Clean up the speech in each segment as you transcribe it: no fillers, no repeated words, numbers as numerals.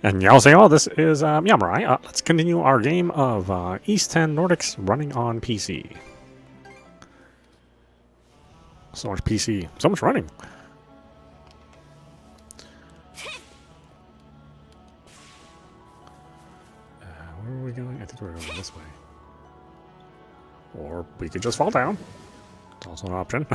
And Yao, this is meowmurai. Let's continue our game of East 10 Nordics running on PC. So much PC, so much running. Where are we going? I think we're going this way. Or we could just fall down. It's also an option.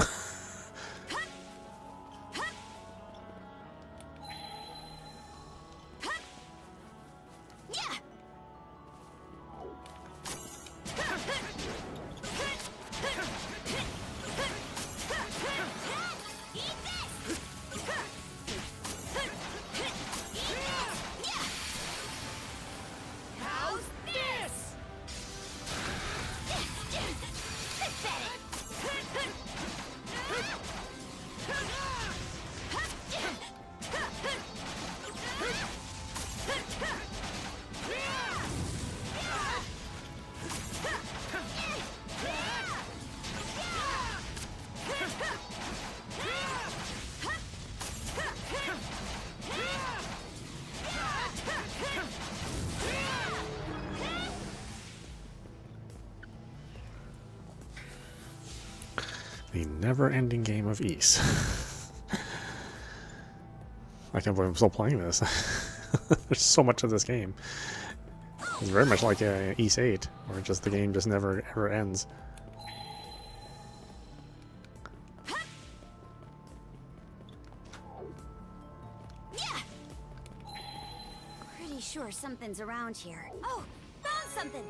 The never-ending game of Ys. I can't believe I'm still playing this. There's so much of this game. It's very much like Ys 8, where just the game just never ever ends. Pretty sure something's around here. Oh, found something.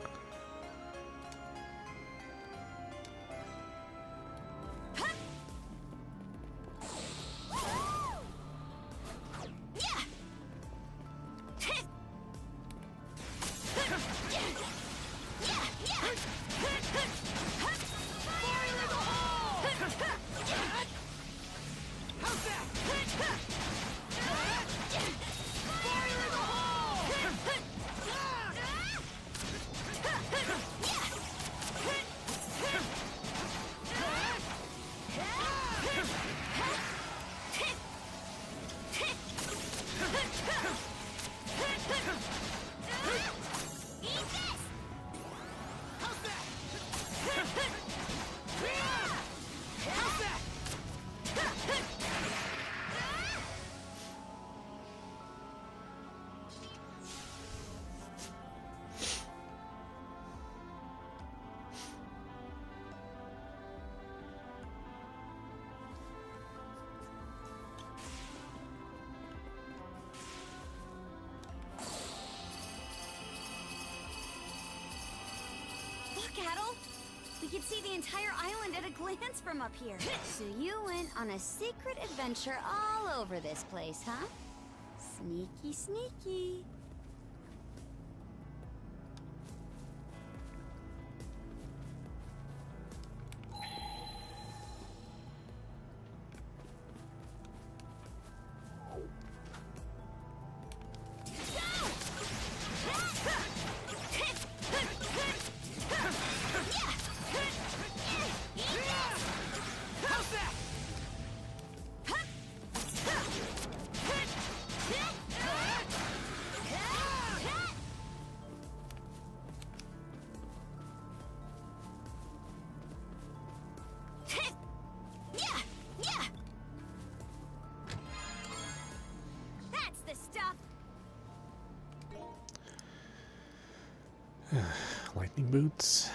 Adol, we can see the entire island at a glance from up here. So you went on a secret adventure all over this place, huh? Sneaky, sneaky. Lightning boots.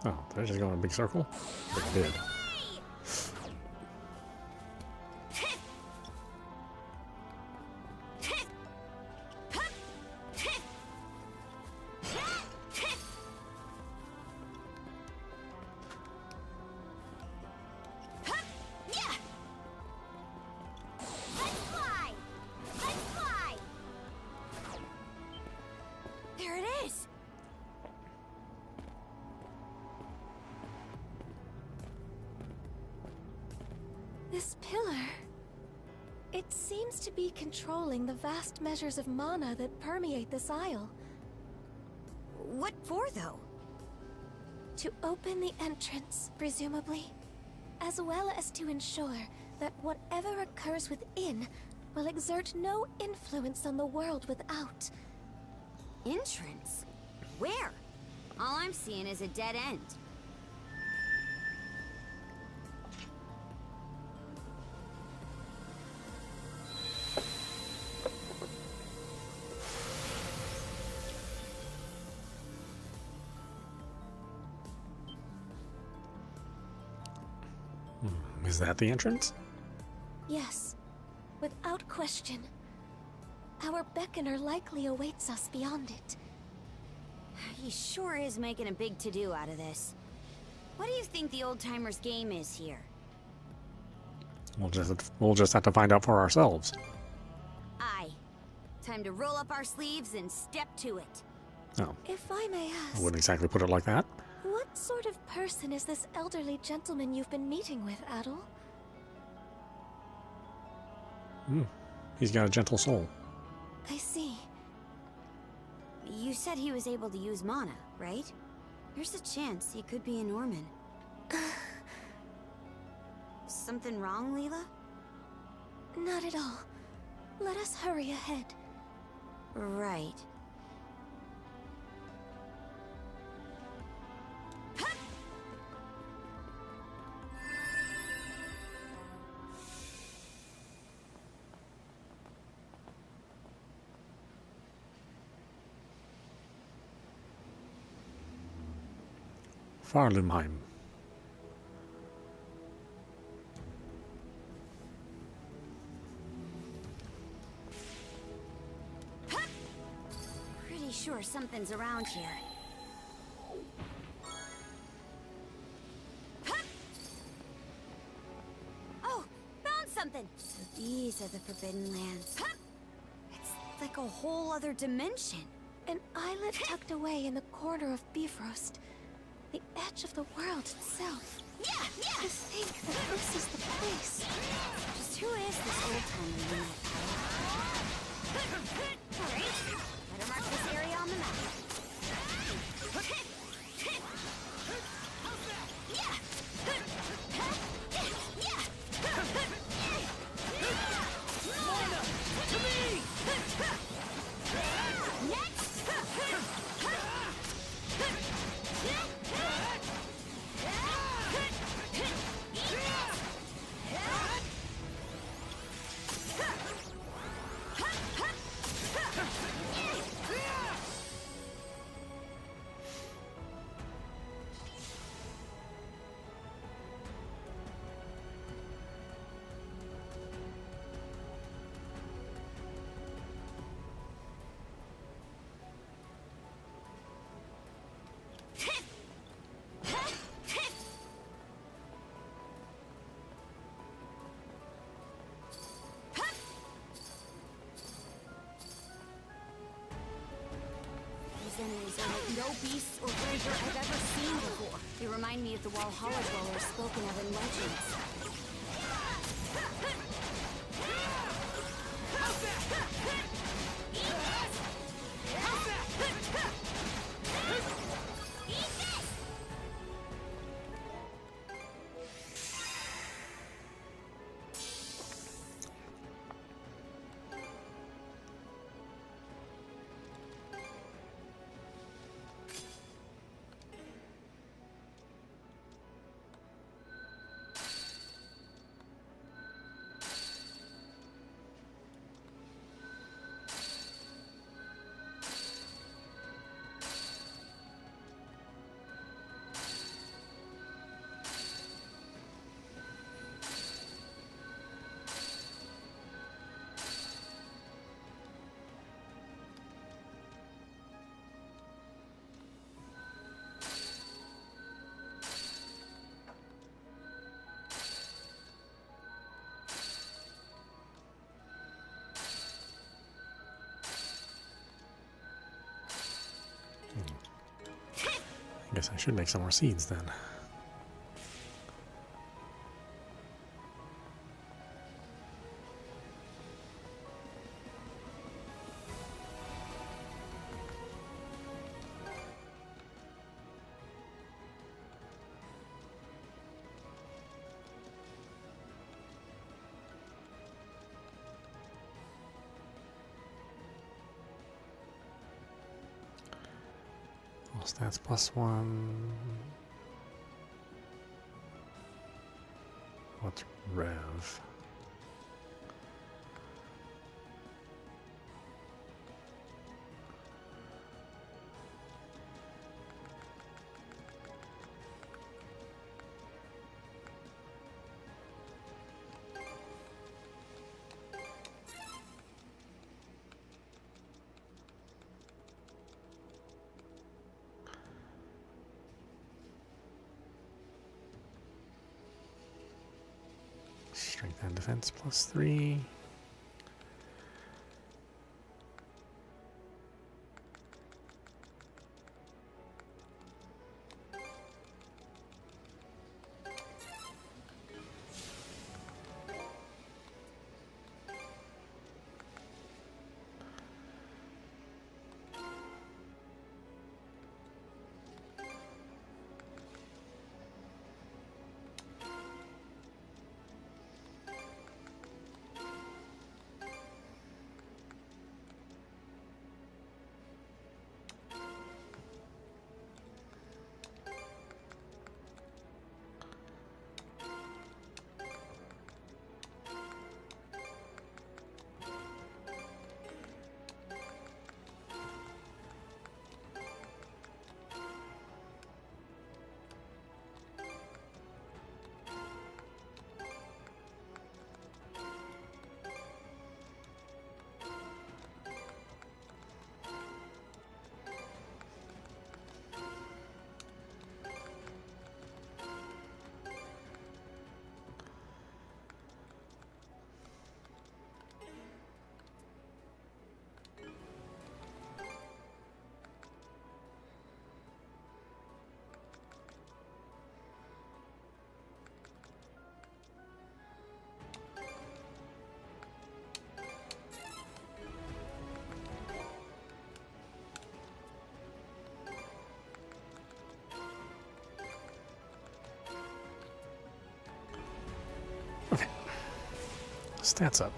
Oh, they're just going in a big circle? They did. There it is! This pillar... it seems to be controlling the vast measures of mana that permeate this isle. What for, though? To open the entrance, presumably. As well as to ensure that whatever occurs within will exert no influence on the world without. Entrance? Where? All I'm seeing is a dead end. Is that the entrance? Yes, without question. Our beckoner likely awaits us beyond it. He sure is making a big to-do out of this. What do you think the old-timers' game is here? We'll just have to find out for ourselves. Aye. Time to roll up our sleeves and step to it. Oh, If I may I ask, wouldn't exactly put it like that. what sort of person is this elderly gentleman you've been meeting with, Adol? He's got a gentle soul. I see. You said he was able to use mana, right? There's a chance he could be a Norman. Something wrong, Leela? Not at all. Let us hurry ahead. Right. Farlimheim. Pretty sure something's around here. Oh, found something! So these are the Forbidden Lands. It's like a whole other dimension. An islet tucked away in the corner of Bifrost. The edge of the world itself. Yeah! To think that this is the place. Just who is this old-timer you met? Alright, better mark this area on the map. Yeah! no beasts or treasure I've ever seen before. They remind me of the Walhalla dwellers spoken of in legends. I guess I should make some more seeds then. All stats +1. What's Rev? Strength and defense +3. Okay. Stats up.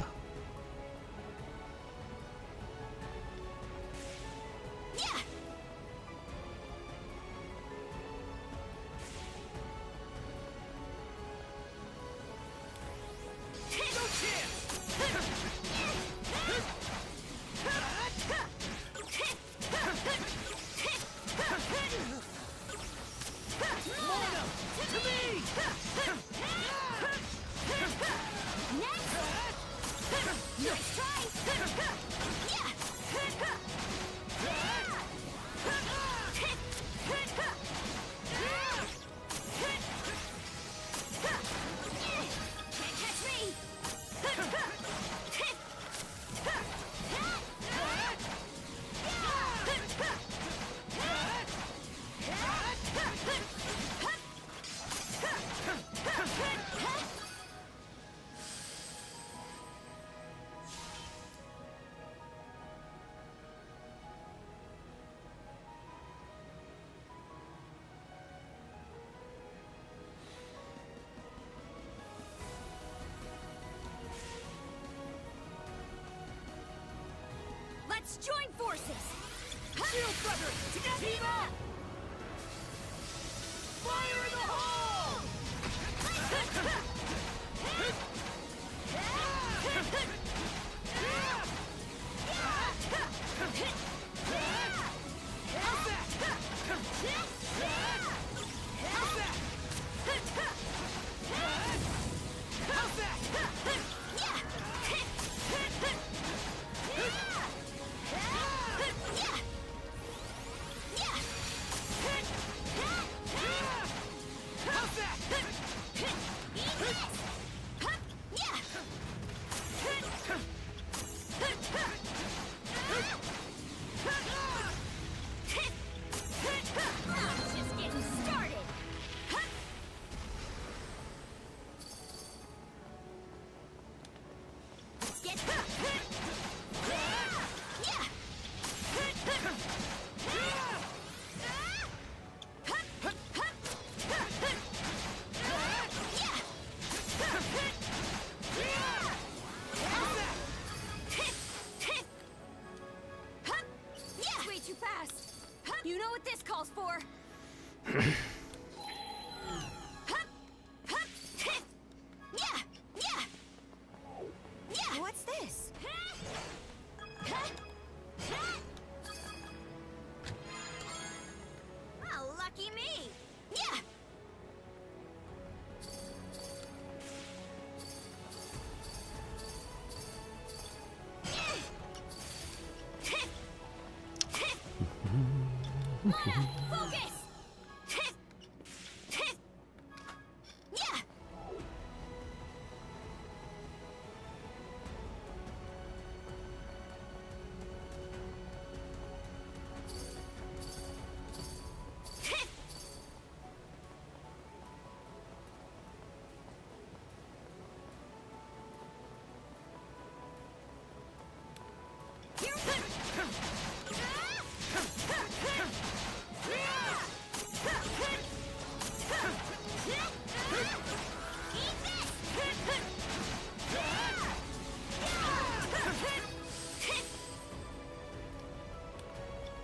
Let's join forces! Shield Feather! Team up! Fire in the hole! Just getting started! Let's get way too fast. You know what this calls for? What's this? Oh, lucky me! Yeah! Mana, focus! Yeah!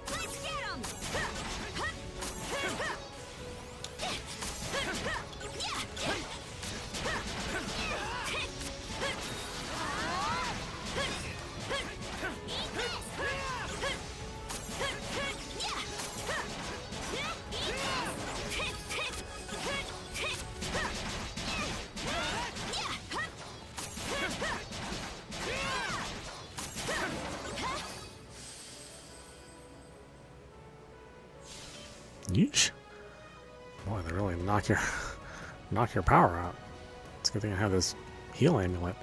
Let's get 'em! Yeesh. Boy, they really knock your power out. It's a good thing I have this heal amulet.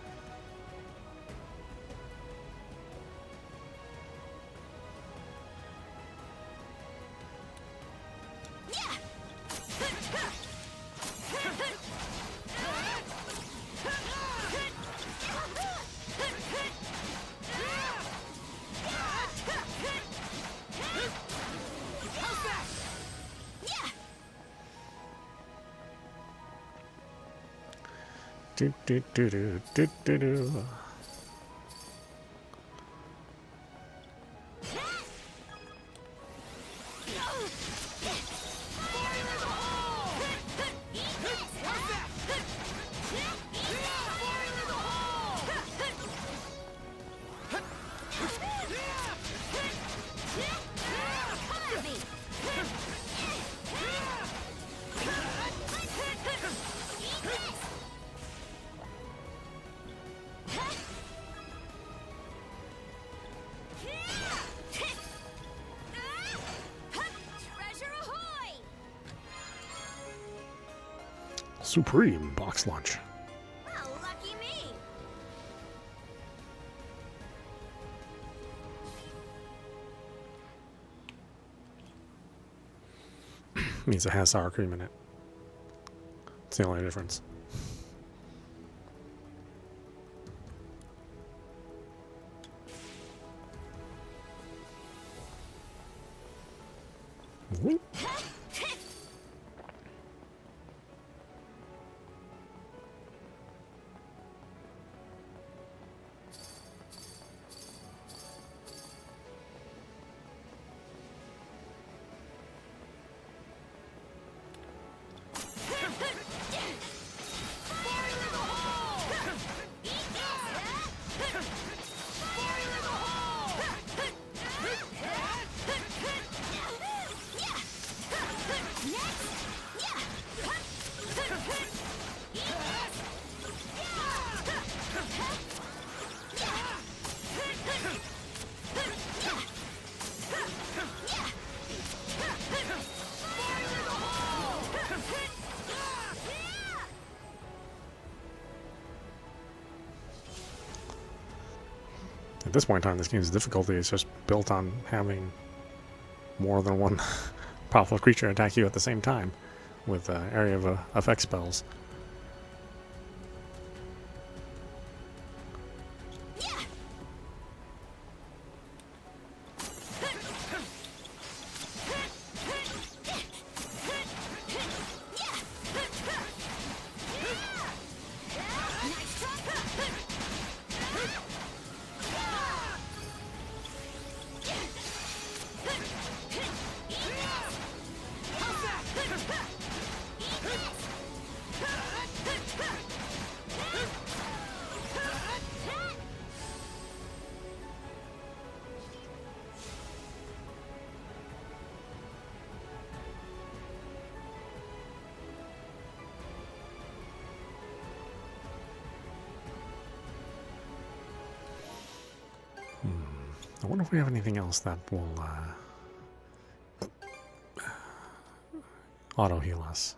Do do do do do do do. Supreme box launch. Oh, lucky me! Means it has sour cream in it. It's the only difference. Whoop. At this point in time, this game's difficulty is just built on having more than one powerful creature attack you at the same time with area of effect spells. I wonder if we have anything else that will auto heal us.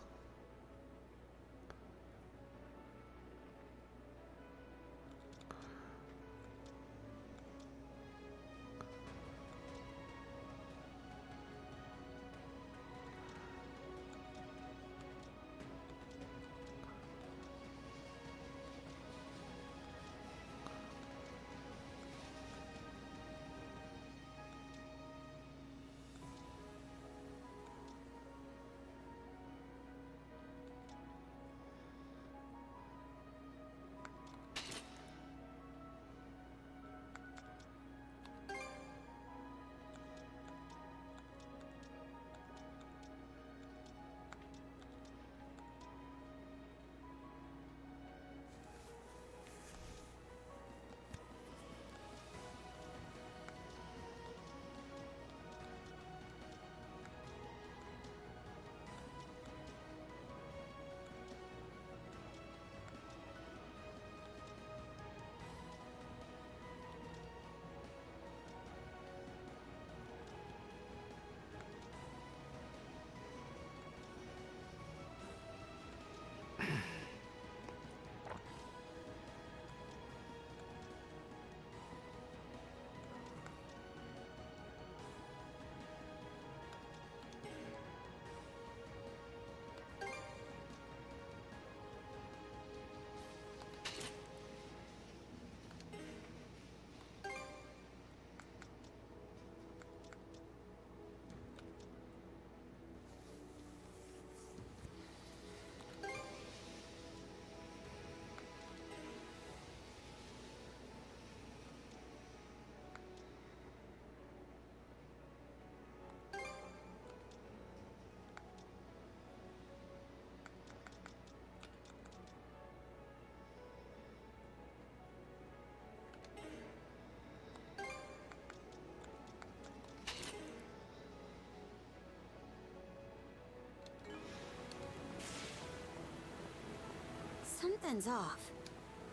Something's off.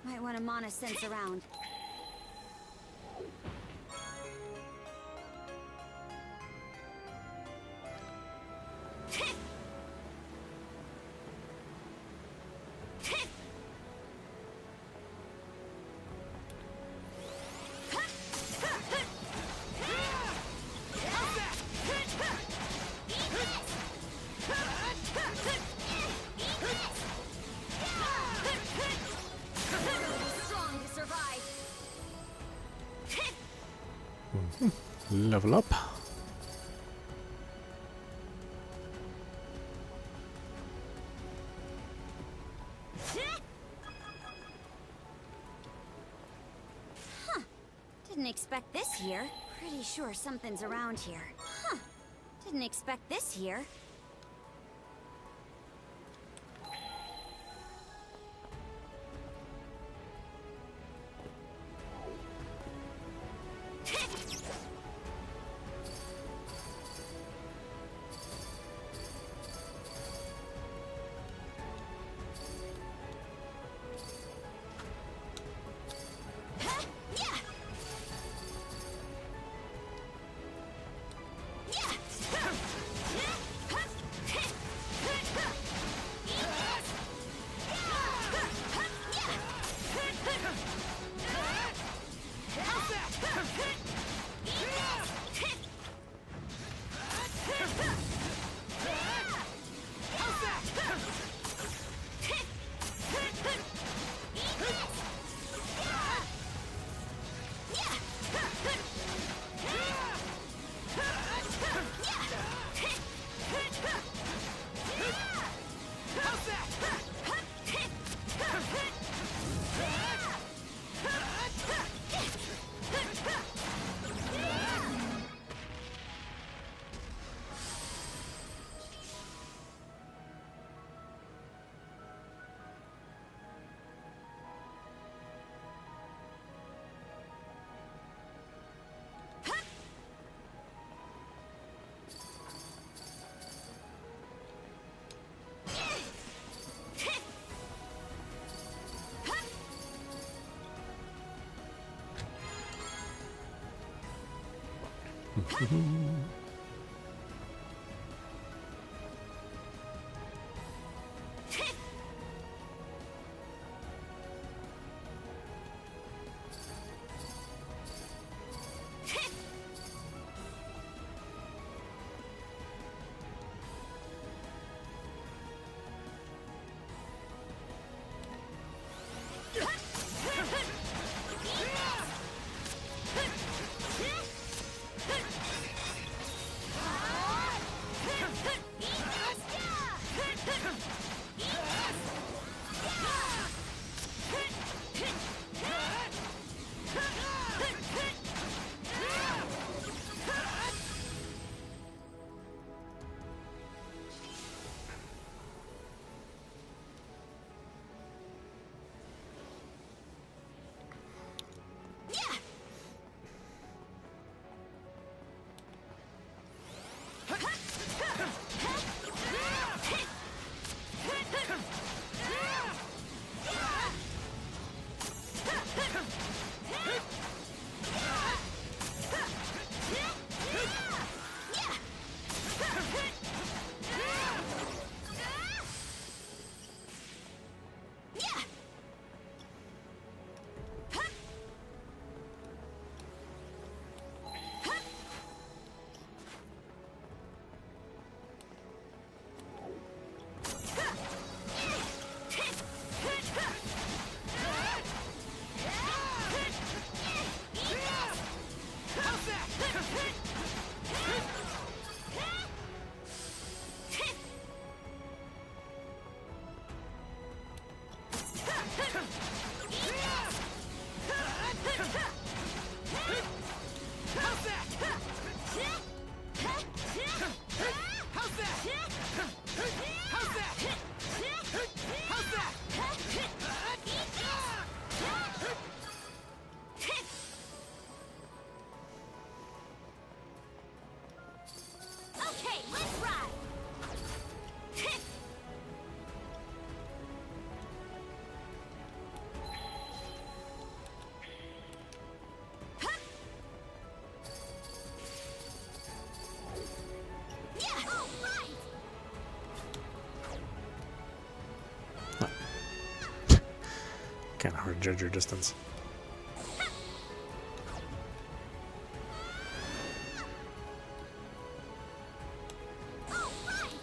Might want to mana sense around. Level up. Huh. Didn't expect this here. Pretty sure something's around here. Huh. Didn't expect this here. Okay, let's ride. Yeah, all right. Kind of hard to judge your distance. All right.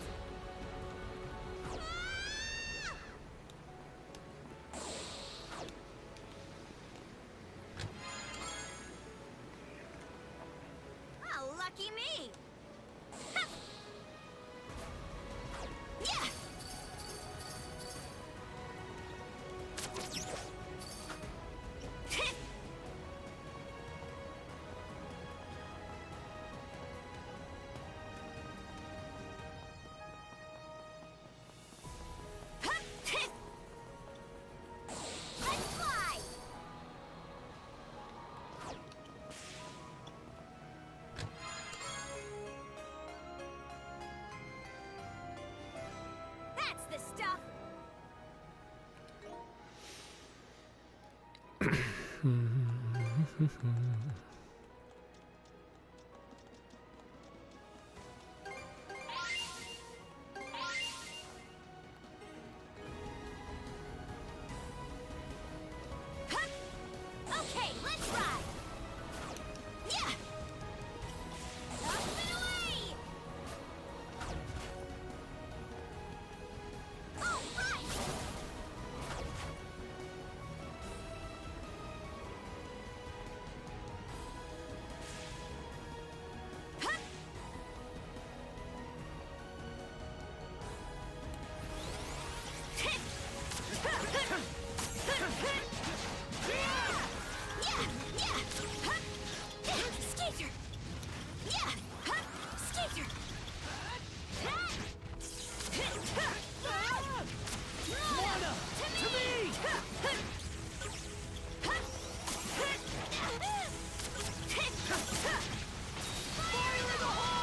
Oh, lucky me. Yeah. Let's fly. That's the stuff. Okay, let's ride. Yeah. Up and away. All right. Skater! Yeah! Skater! Lorna, to me! Fire in the hole!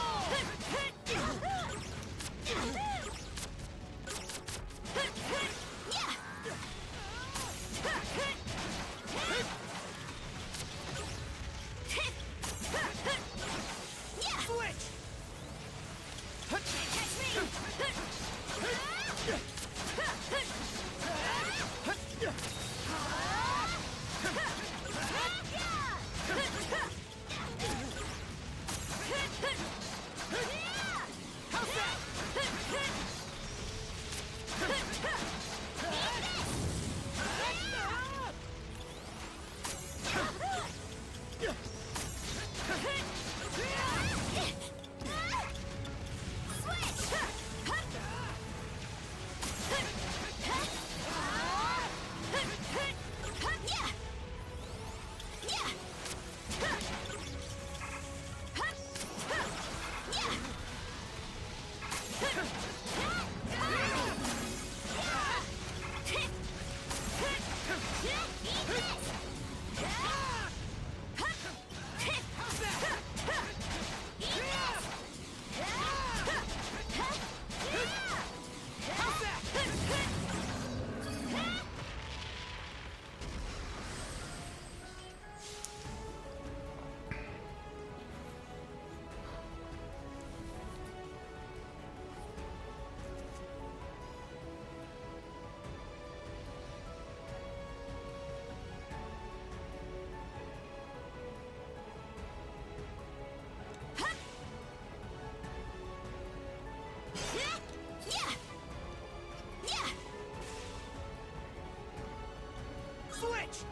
Switch!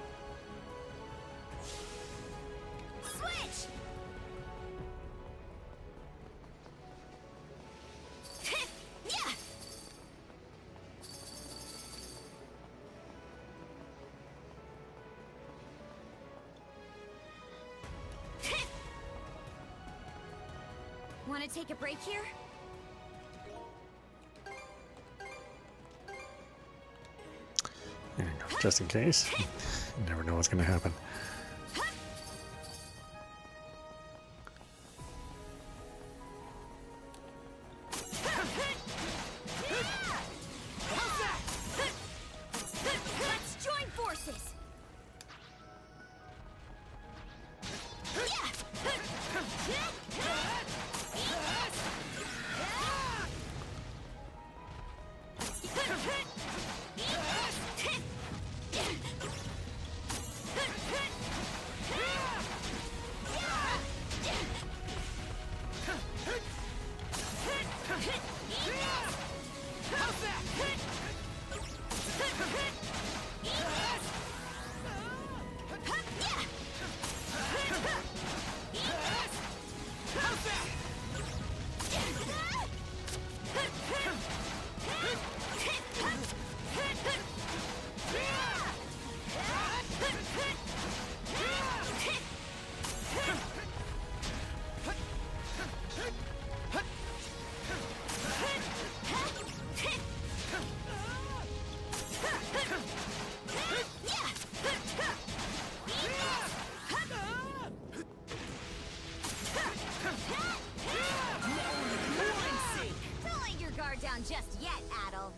Switch! Yeah! Want to take a break here? There you go, just in case. You never know what's going to happen. Let's join forces! Don't let your guard down just yet, Adol.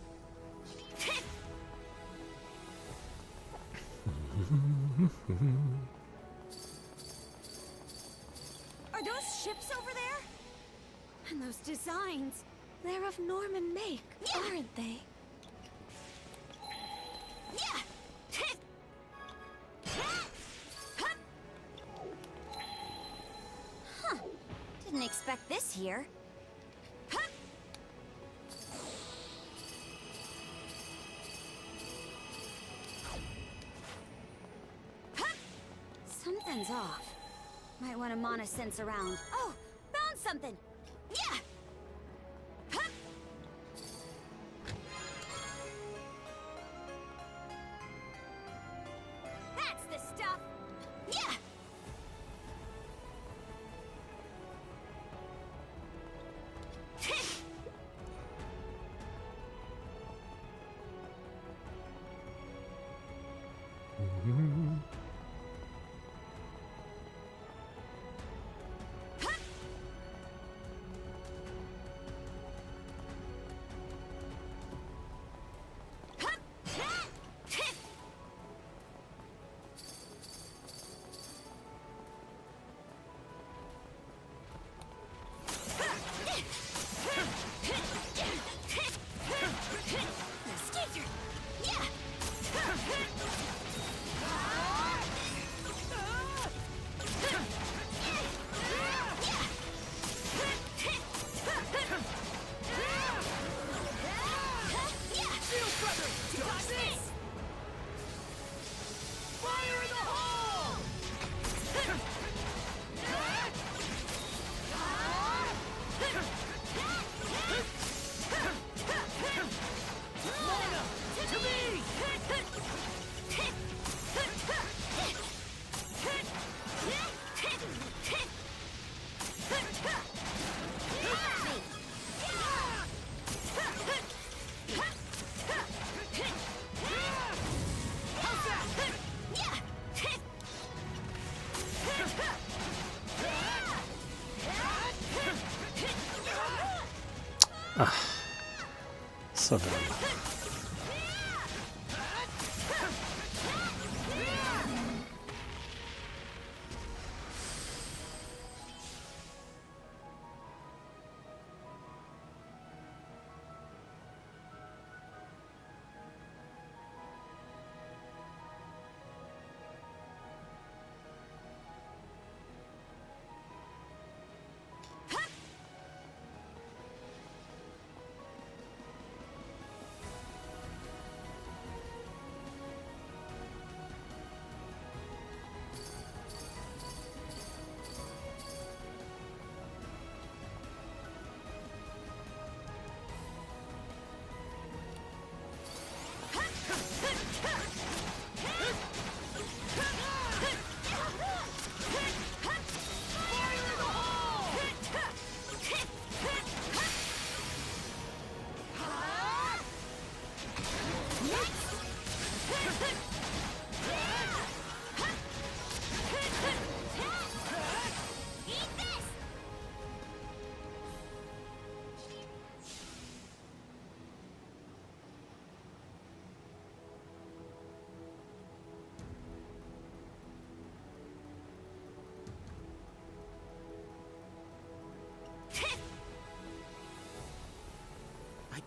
Are those ships over there? And those designs? They're of Norman make, aren't they? Yeah! Huh. Didn't expect this here. Something's off. Might want to mana sense around. Oh, found something. Yeah! That's the stuff. Yeah! Skater! Yeah! Shield feather! Got this! Fire in the hole! Mana! To me! So dumb.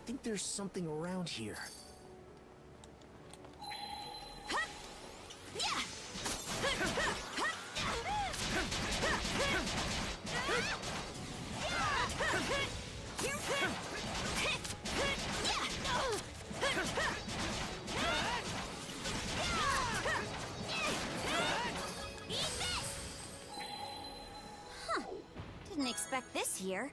think there's something around here. Didn't expect this here.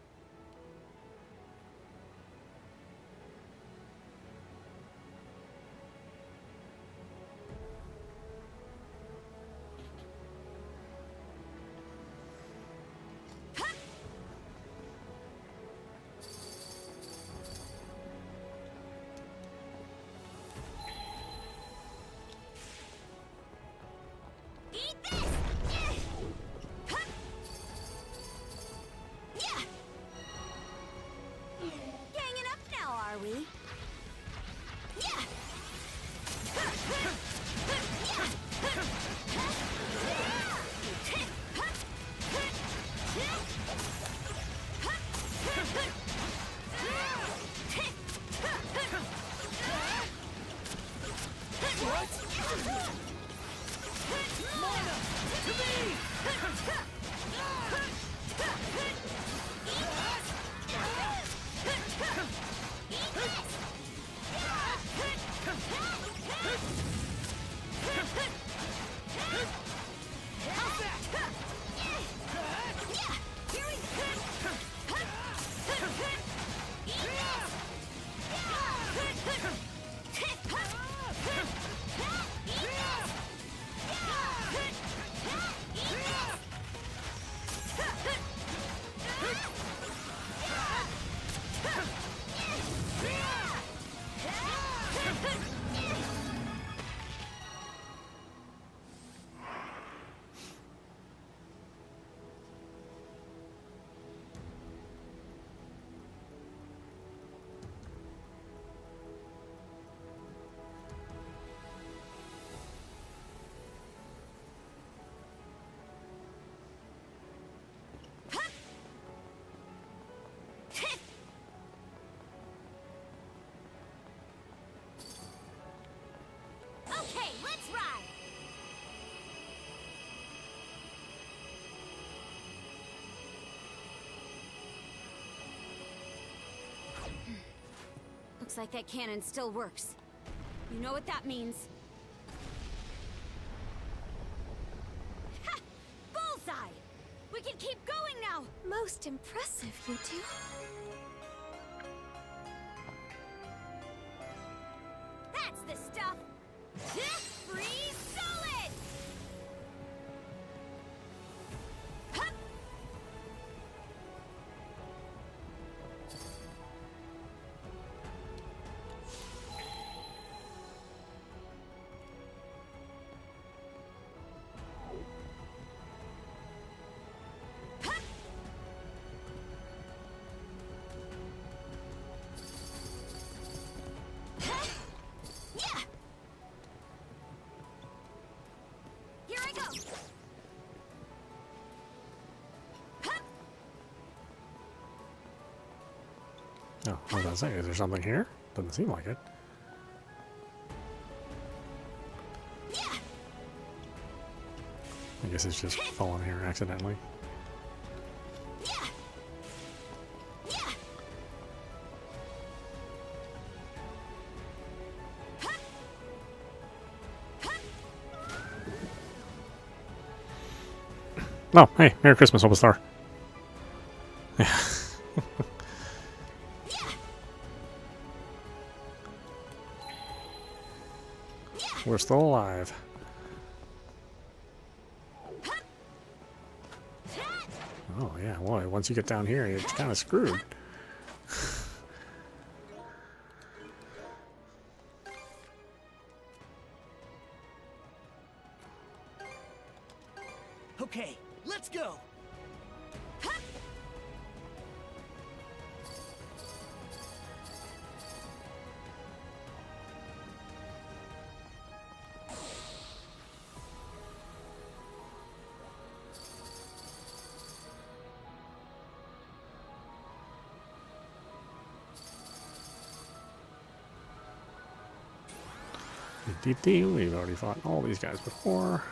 Eat this! Ganging up now, are we? Mana! To me! Okay, let's ride! Looks like that cannon still works. You know what that means? Ha! Bullseye! We can keep going now! Most impressive, you two. That's the stuff! Freeze solid! Hup! Hup! Huh? Yeah! Here I go! Hup! Oh, I was gonna say, is there something here? Doesn't seem like it. Yeah! I guess it's just fallen here accidentally. Yeah! Yeah! Hup! Hup! Oh, hey, Merry Christmas, Star. Yeah. We're still alive. Oh, yeah, well, once you get down here, it's kind of screwed. Okay, let's go! DD, we've already fought all these guys before.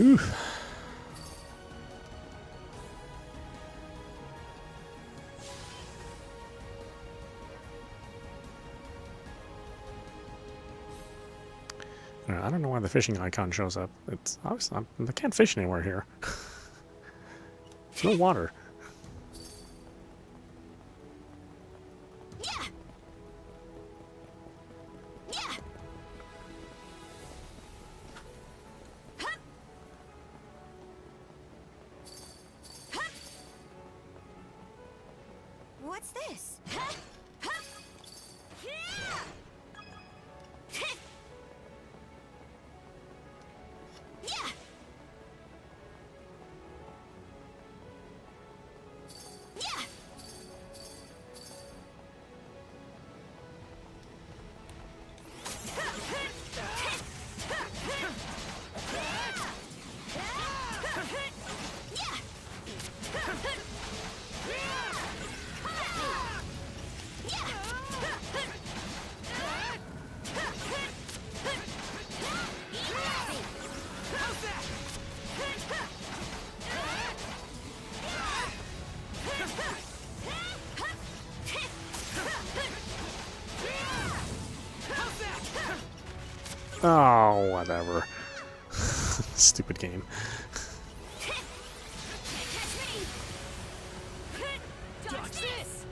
Oof. I don't know why the fishing icon shows up. It's obviously I can't fish anywhere here. There's no water. What's this? Oh, whatever. Stupid game. Dodge this!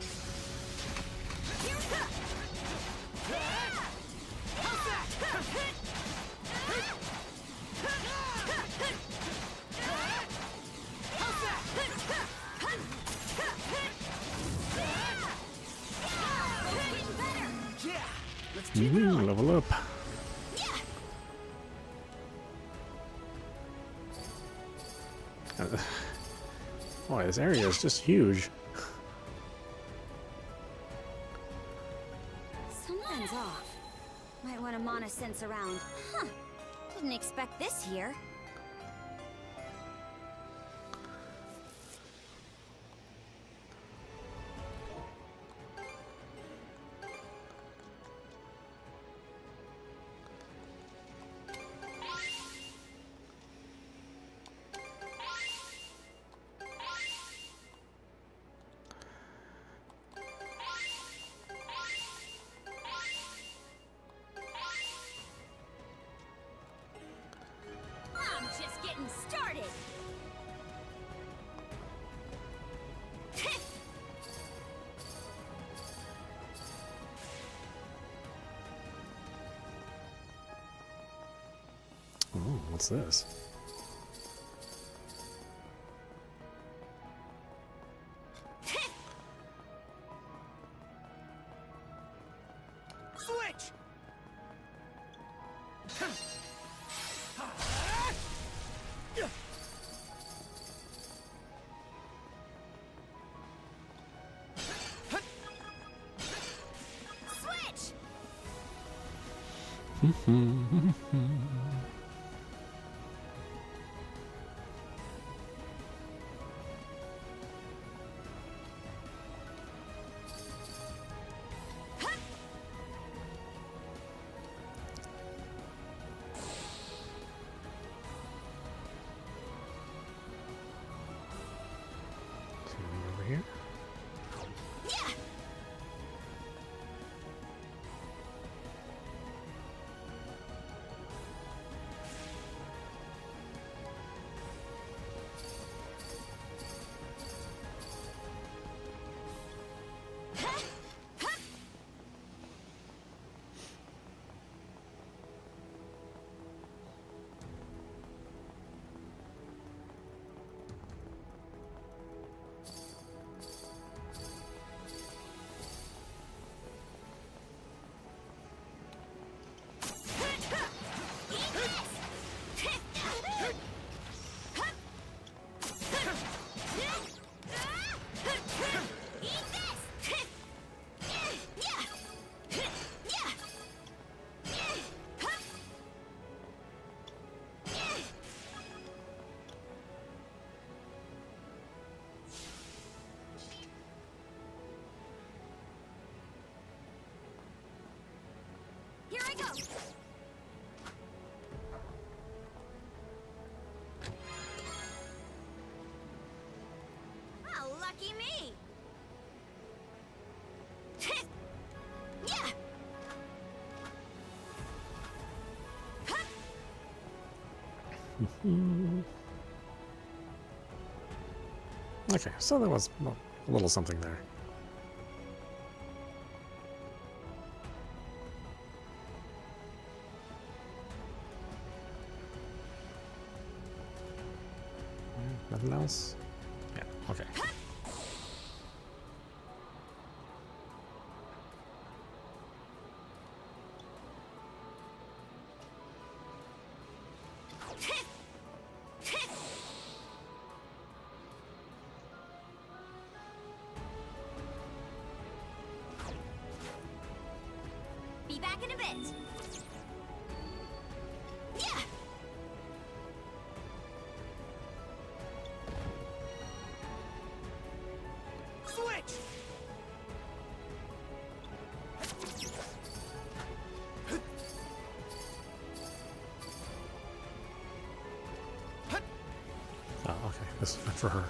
Yeah, let's keep it up. Level up. Boy, this area is just huge. Something's off. Might want to mana sense around. Huh. Didn't expect this here. I'm just getting started. Oh, what's this? Switch! Switch! Over here. Oh, lucky me! Yeah! Okay, so there was well, a little something there. Nothing else? Yeah, okay. Be back in a bit. Yeah! Switch! Oh, okay. This is meant for her.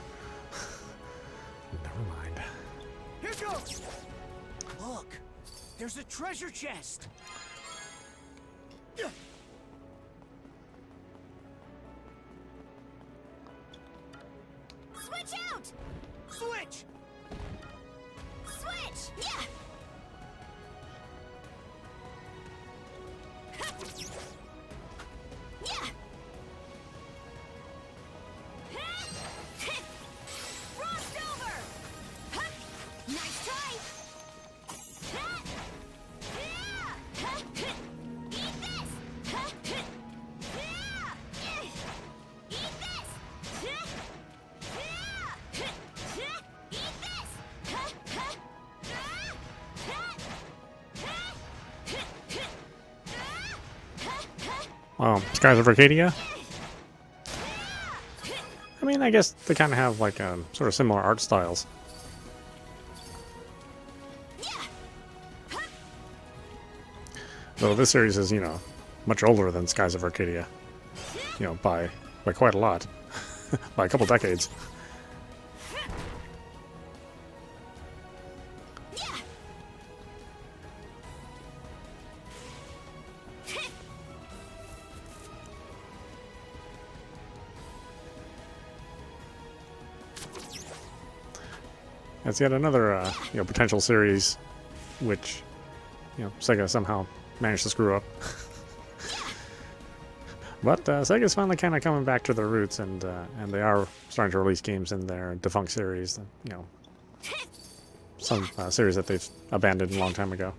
Never mind. Here goes! Look! There's a treasure chest! Switch out! Switch! Switch! Yeah! Yeah! Frost over! Nice try! Eat this! Eat this! Eat this! Skies of Arcadia? I mean, I guess they kind of have like sort of similar art styles. Though this series is, you know, much older than Skies of Arcadia. You know, by quite a lot. By a couple decades. That's yet another, you know, potential series which, you know, Sega somehow managed to screw up. But Sega's finally kind of coming back to their roots, and they are starting to release games in their defunct series. You know, some series that they've abandoned a long time ago.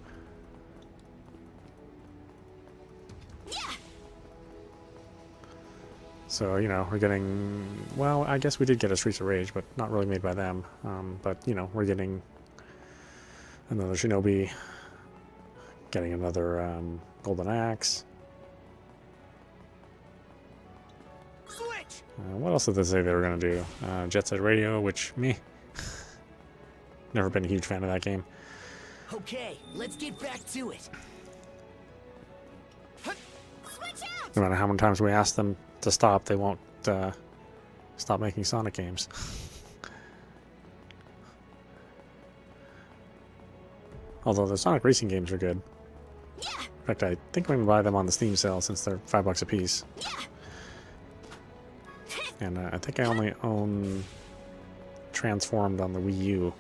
So, you know, we're getting, well, I guess we did get a Streets of Rage, but not really made by them. But, you know, we're getting another Shinobi, getting another Golden Axe. Switch! What else did they say they were going to do? Jet Set Radio, which, me, never been a huge fan of that game. Okay, let's get back to it. Switch out! No matter how many times we ask them to stop, they won't stop making Sonic games. Although the Sonic racing games are good. In fact, I think I'm going to buy them on the Steam sale since they're $5 a piece. And I think I only own Transformed on the Wii U.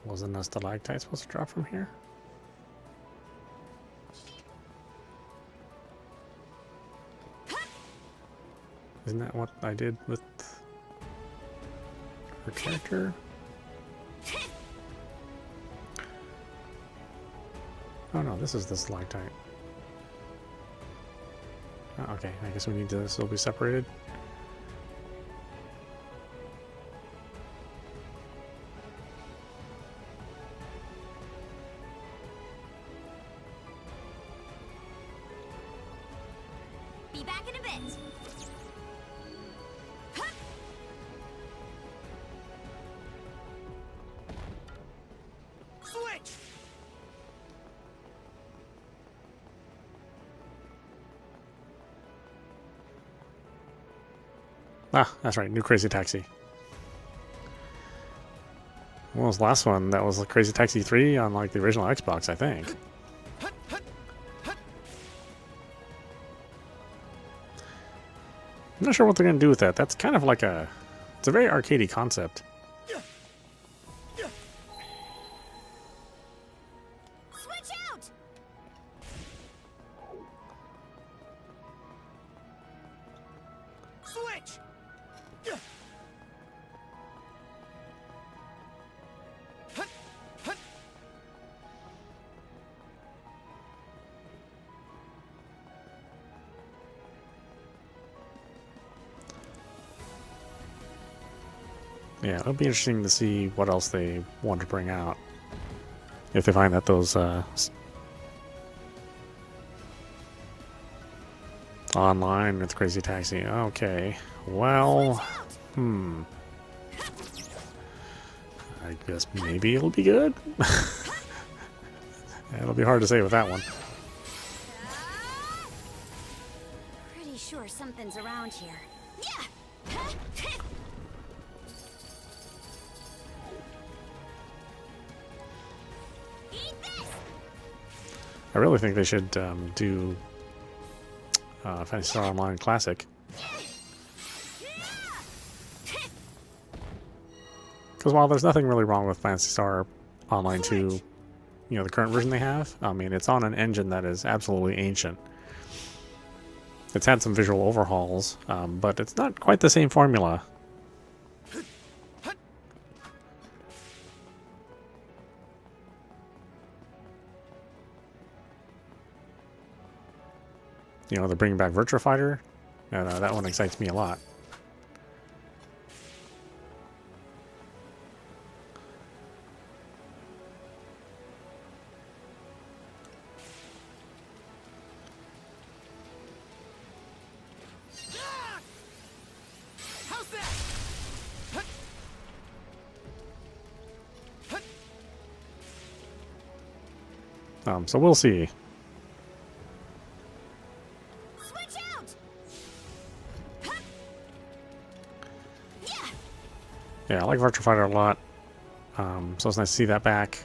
Wasn't a stalactite supposed to drop from here? Isn't that what I did with her character? Oh no, this is the stalactite. Oh, okay, I guess we need to still be separated. Be back in a bit. Switch! Ah, that's right, new Crazy Taxi. What was the last one? That was like Crazy Taxi 3 on like the original Xbox, I think. I'm not sure what they're gonna do with that. That's kind of like it's a very arcadey concept. Switch out. Switch! Yeah, it'll be interesting to see what else they want to bring out. If they find that those online with Crazy Taxi. Okay. Well, I guess maybe it'll be good. It'll be hard to say with that one. Pretty sure something's around here. Yeah. Eat this. I really think they should do Fantasy Star Online Classic. Because while there's nothing really wrong with Fantasy Star Online 2, you know, the current version they have, I mean, it's on an engine that is absolutely ancient. It's had some visual overhauls, but it's not quite the same formula. You know, they're bringing back Virtua Fighter, and that one excites me a lot. How's that? So we'll see. Switch out. Yeah, I like Virtua Fighter a lot. So it's nice to see that back.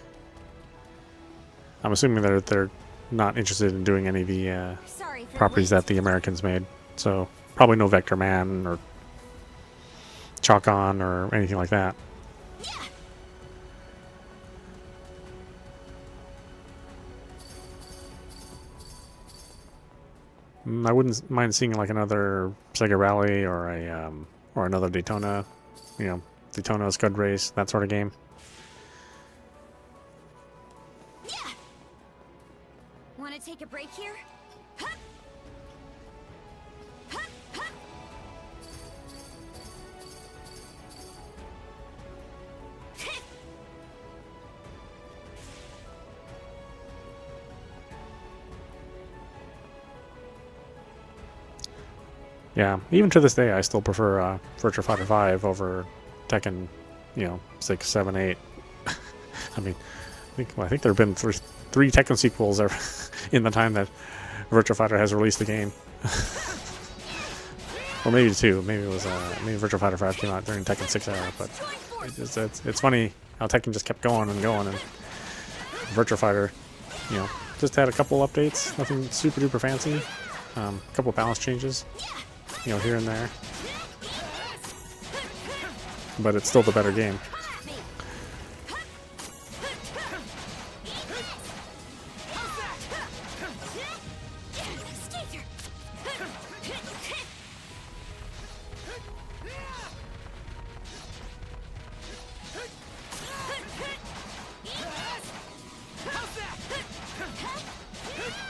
I'm assuming they're not interested in doing any of the Sorry for properties that the Americans made. So probably no Vector Man or Chalk On or anything like that. I wouldn't mind seeing like another Sega Rally or another Daytona, you know, Daytona Scud Race, that sort of game. Want to take a break here? Yeah, even to this day, I still prefer Virtua Fighter 5 over Tekken, you know, 6, 7, 8. I mean, I think there have been three Tekken sequels in the time that Virtua Fighter has released the game. Or maybe 2. Maybe it was maybe Virtua Fighter 5 came out during Tekken 6 era. But it's funny how Tekken just kept going and going, and Virtua Fighter, you know, just had a couple updates, nothing super duper fancy, a couple of balance changes, you know, here and there. But it's still the better game.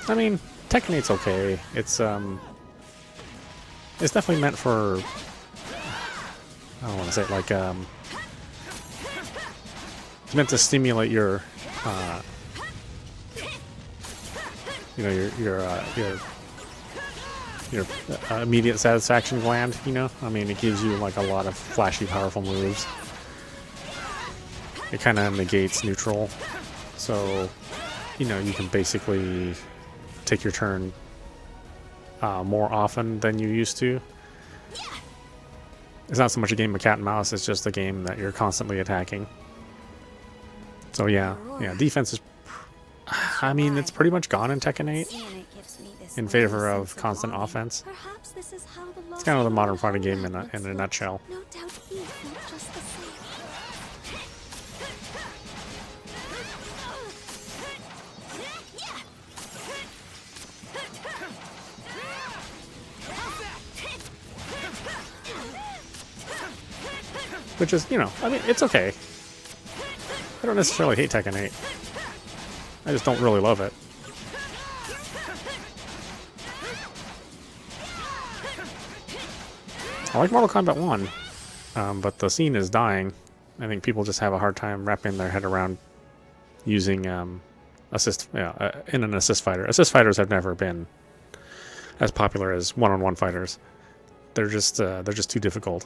I mean, Tekken 8's okay. It's it's definitely meant for, I don't want to say it like, it's meant to stimulate your, you know, your immediate satisfaction gland, you know? I mean, it gives you like a lot of flashy, powerful moves. It kind of negates neutral, so, you know, you can basically take your turn more often than you used to. It's not so much a game of cat and mouse, it's just a game that you're constantly attacking. So yeah, defense is, I mean, it's pretty much gone in Tekken 8 in favor of constant offense. Perhaps this is how the It's kind of the modern fighting game in a nutshell. No doubt he felt just the same. Which is, you know, I mean, it's okay. I don't necessarily hate Tekken 8. I just don't really love it. I like Mortal Kombat 1, but the scene is dying. I think people just have a hard time wrapping their head around using assist, in an assist fighter. Assist fighters have never been as popular as one-on-one fighters. They're just too difficult.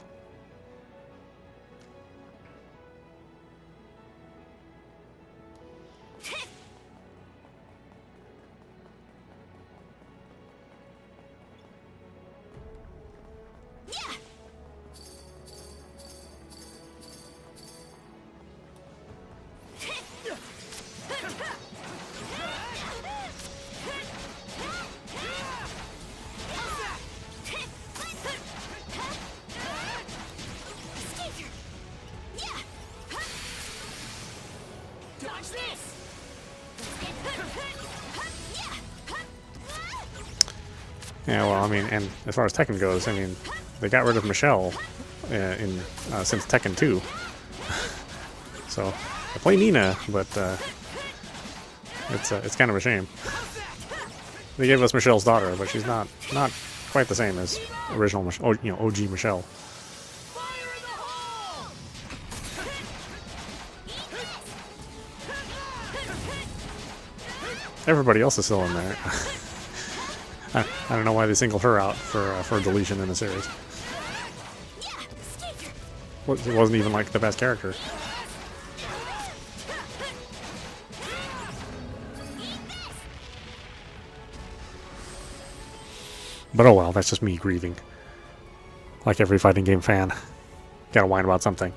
Yeah, well, I mean, and as far as Tekken goes, I mean, they got rid of Michelle since Tekken 2. So, I play Nina, but it's kind of a shame. They gave us Michelle's daughter, but she's not quite the same as original, OG Michelle. Everybody else is still in there. I don't know why they singled her out for deletion in the series. It wasn't even like the best character. But oh well, that's just me grieving. Like every fighting game fan. Gotta whine about something.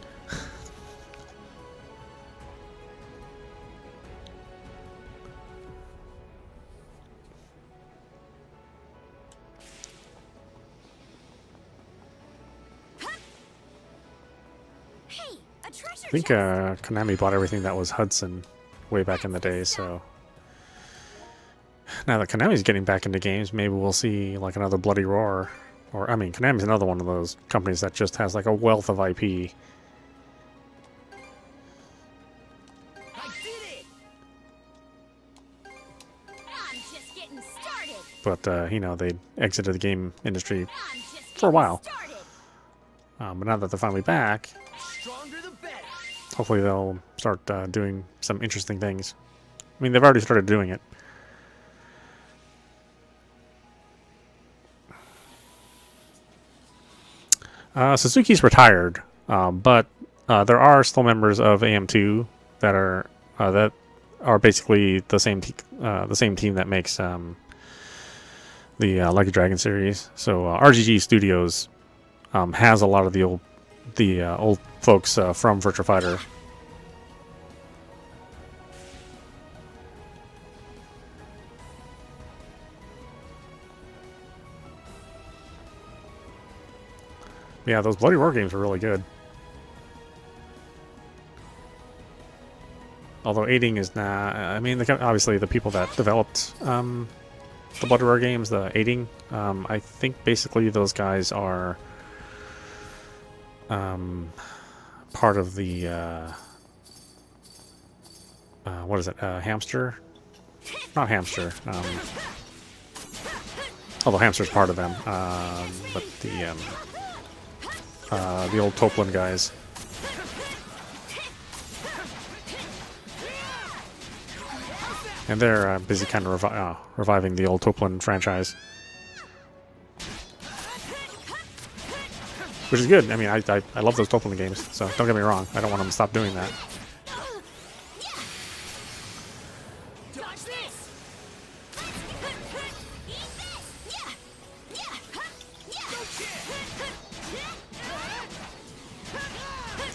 I think Konami bought everything that was Hudson way back in the day, so now that Konami's getting back into games, maybe we'll see like another Bloody Roar. Or, I mean, Konami's another one of those companies that just has like a wealth of IP. I did it! I'm just getting started. But, you know, they exited the game industry for a while. But now that they're finally back, Stronger the better. hopefully they'll start doing some interesting things. I mean, they've already started doing it. Suzuki's retired, but there are still members of AM2 that are basically the same team that makes the Like a Dragon series. So RGG Studios has a lot of the old folks from Virtua Fighter. Yeah, those Bloody Roar games are really good. Although aiding is not... I mean, obviously the people that developed the Bloody Roar games, the aiding, I think basically those guys are part of the... what is it? Hamster? Not Hamster. Although Hamster's part of them, but the old Toplin guys. And they're busy kind of reviving the old Toplin franchise. Which is good. I mean, I love those Toplin games, so don't get me wrong. I don't want them to stop doing that. Dodge this!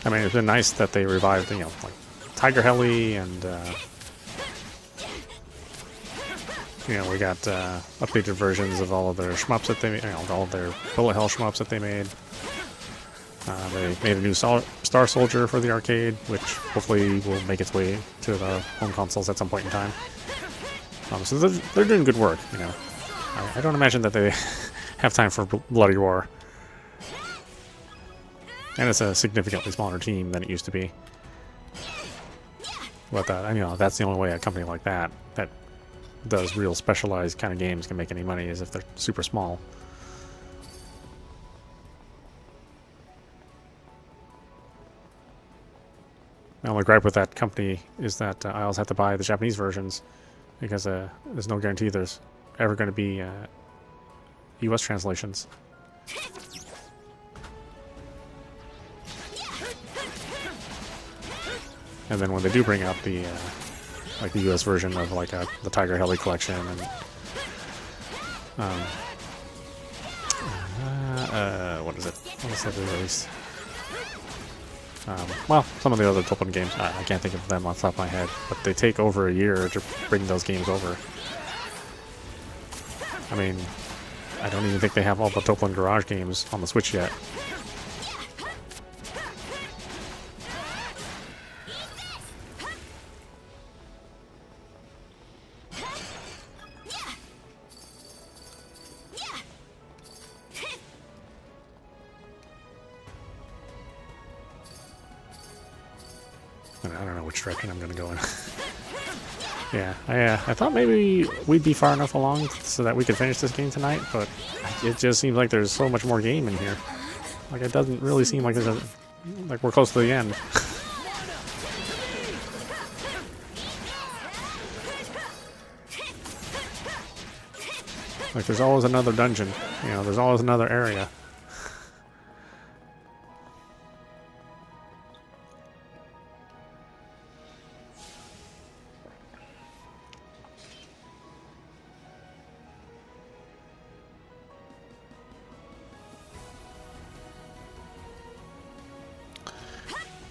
I mean, it's been nice that they revived, you know, like Tiger Heli and, you know, we got updated versions of all of their shmups that they made, you know, all of their bullet hell shmups that they made. They made a new Star Soldier for the arcade, which hopefully will make its way to the home consoles at some point in time. So they're doing good work, you know. I don't imagine that they have time for bloody war. And it's a significantly smaller team than it used to be. But you know, that's the only way a company like that does real specialized kind of games can make any money, is if they're super small. My only gripe with that company is that I always have to buy the Japanese versions because there's no guarantee there's ever going to be US translations. And then when they do bring out the like the US version of like the Tiger Heli collection and what is it? What is that release? Well, some of the other Toplin games, I can't think of them off the top of my head, but they take over a year to bring those games over. I mean, I don't even think they have all the Toplin Garage games on the Switch yet. I don't know which direction I'm going to go in. Yeah, I thought maybe we'd be far enough along so that we could finish this game tonight, but it just seems like there's so much more game in here. Like, it doesn't really seem like like we're close to the end. Like, there's always another dungeon, you know, there's always another area.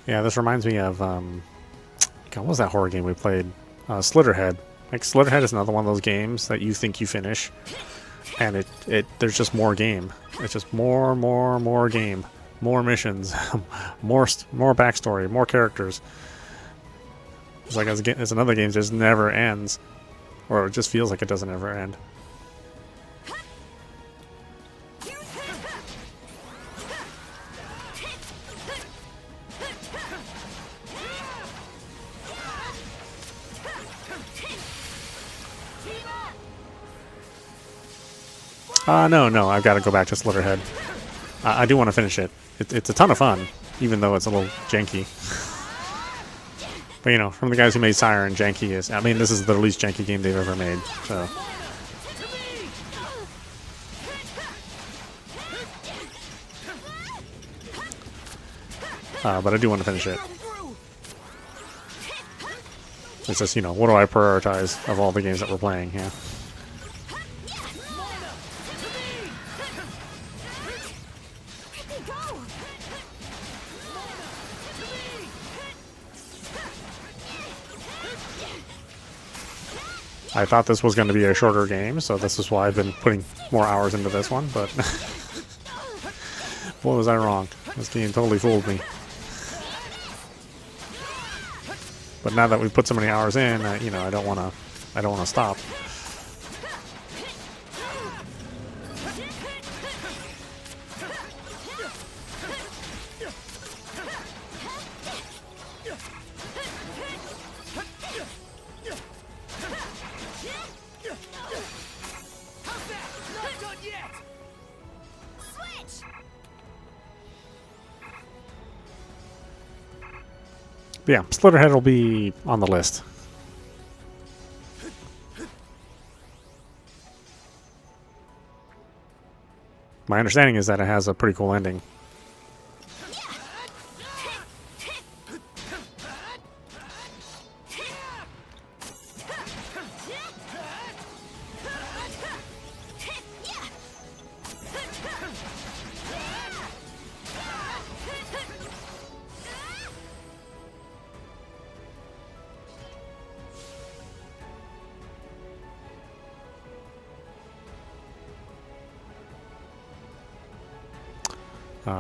Yeah, this reminds me of, God, what was that horror game we played? Slitterhead. Like, Slitterhead is another one of those games that you think you finish, and there's just more game. It's just more game, more missions, more backstory, more characters. It's like it's another game that just never ends, or it just feels like it doesn't ever end. No, I've got to go back to Slitterhead. I do want to finish it. It's a ton of fun, even though it's a little janky. But, you know, from the guys who made Siren, janky is... I mean, this is the least janky game they've ever made, so... but I do want to finish it. It's just, you know, what do I prioritize of all the games that we're playing, yeah? I thought this was going to be a shorter game, so this is why I've been putting more hours into this one, but boy, was I wrong. This game totally fooled me. But now that we've put so many hours in, you know, I don't want to stop. yet! Switch! But yeah, Slitterhead will be on the list. My understanding is that it has a pretty cool ending.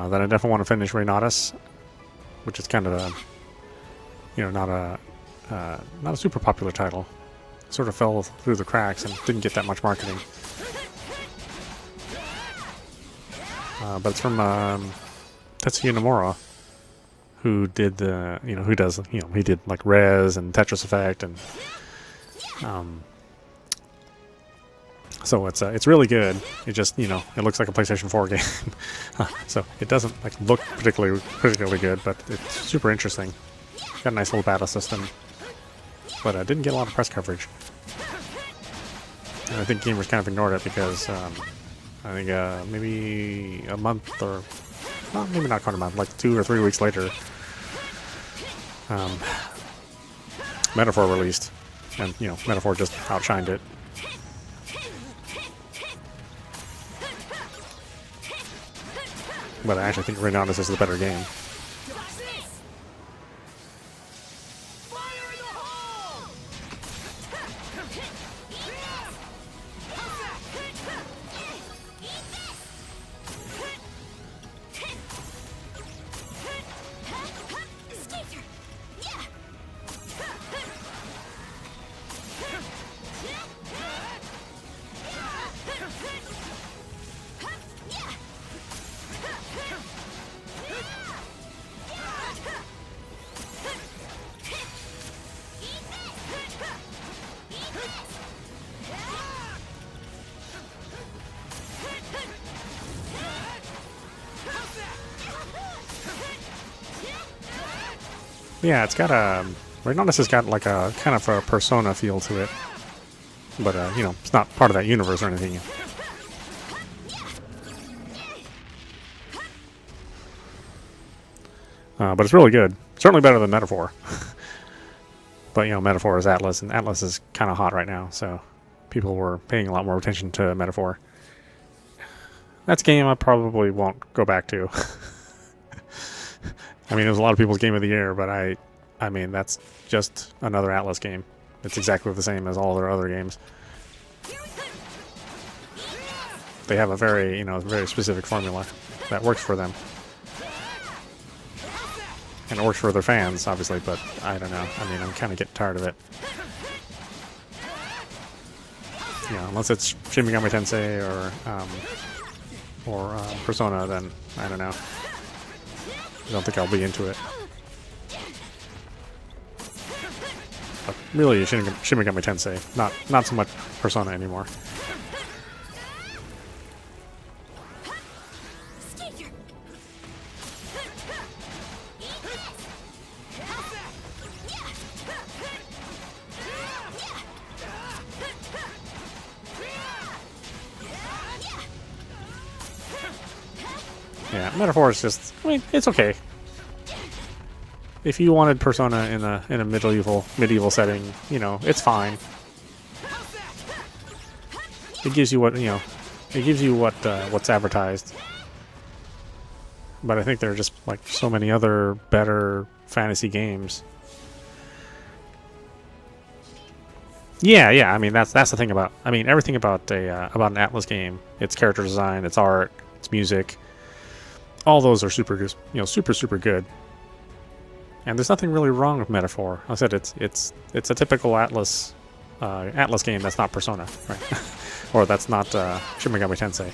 Then I definitely want to finish Reynaudus, which is kind of a, you know, not a super popular title. Sort of fell through the cracks and didn't get that much marketing. But it's from Tetsuya Nomura, who did the, you know, who does, you know, he did like Rez and Tetris Effect, and so it's really good. It just, you know, it looks like a PlayStation 4 game. So it doesn't like look particularly good, but it's super interesting. Got a nice little battle system, but I didn't get a lot of press coverage. And I think gamers kind of ignored it because I think maybe a month or, well, maybe not quite a month, like 2 or 3 weeks later, Metaphor released, and you know, Metaphor just outshined it. But I actually think Reynaudus is the better game. Yeah, it's got a... Reynaudus has got like a kind of a Persona feel to it. But, you know, it's not part of that universe or anything. But it's really good. Certainly better than Metaphor. But, you know, Metaphor is Atlas, and Atlas is kind of hot right now, so people were paying a lot more attention to Metaphor. That's a game I probably won't go back to. I mean, it was a lot of people's game of the year, but I mean, that's just another Atlas game. It's exactly the same as all their other games. They have a very, you know, very specific formula that works for them. And it works for their fans, obviously, but I don't know. I mean, I'm kind of getting tired of it. You know, unless it's Shin Megami Tensei or Persona, then I don't know. I don't think I'll be into it. But really, Shin Megami Tensei, not so much Persona anymore. Yeah, Metaphor is just, I mean, it's okay. If you wanted Persona in a medieval setting, you know, it's fine. It gives you what, you know, it gives you what what's advertised. But I think there are just like so many other better fantasy games. Yeah, I mean, that's the thing about, I mean, everything about an Atlas game. Its character design, its art, its music. All those are super good. And there's nothing really wrong with Metaphor. I said it's a typical Atlas game that's not Persona, right? Or that's not Shin Megami Tensei.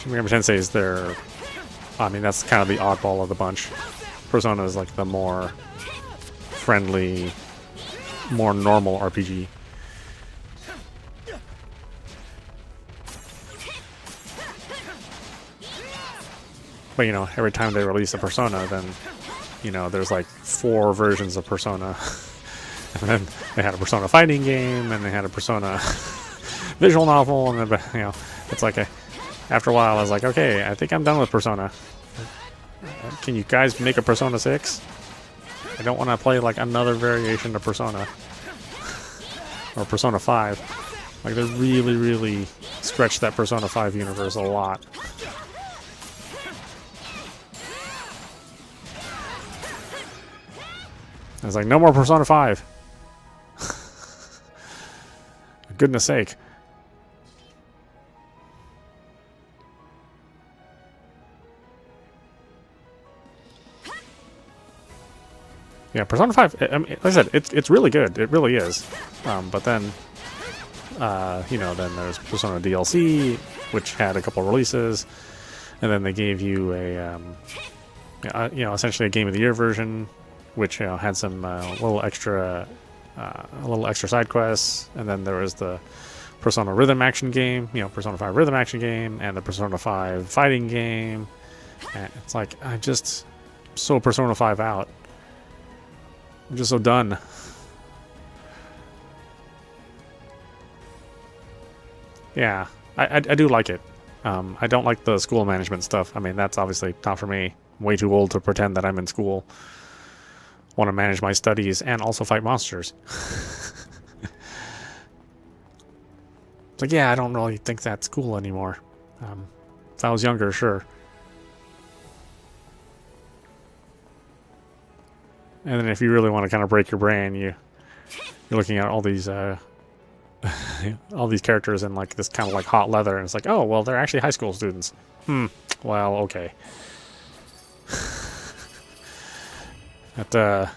Shin Megami Tensei is their, I mean, that's kind of the oddball of the bunch. Persona is like the more friendly, more normal RPG. But you know, every time they release a Persona, then you know there's like 4 versions of Persona, and then they had a Persona fighting game, and they had a Persona visual novel, and then you know, it's like after a while, I was like, okay, I think I'm done with Persona. Can you guys make a Persona 6? I don't want to play like another variation of Persona or Persona 5. Like they really stretched that Persona 5 universe a lot. I was like, no more Persona 5. For goodness sake. Yeah, Persona 5, I mean, like I said, it's really good. It really is. But then, you know, then there's Persona DLC, which had a couple releases. And then they gave you a, you know, essentially a Game of the Year version, which, you know, had some little extra side quests. And then there was the Persona Rhythm Action game, you know, Persona 5 Rhythm Action game, and the Persona 5 fighting game. And it's like, I'm just so Persona 5 out. I'm just so done. Yeah, I do like it. I don't like the school management stuff. I mean, that's obviously not for me. I'm way too old to pretend that I'm in school. Want to manage my studies and also fight monsters. It's like, yeah, I don't really think that's cool anymore. If I was younger, sure. And then if you really want to kind of break your brain, you're looking at all these all these characters in like this kind of like hot leather, and it's like, oh well, they're actually high school students. Well, okay. That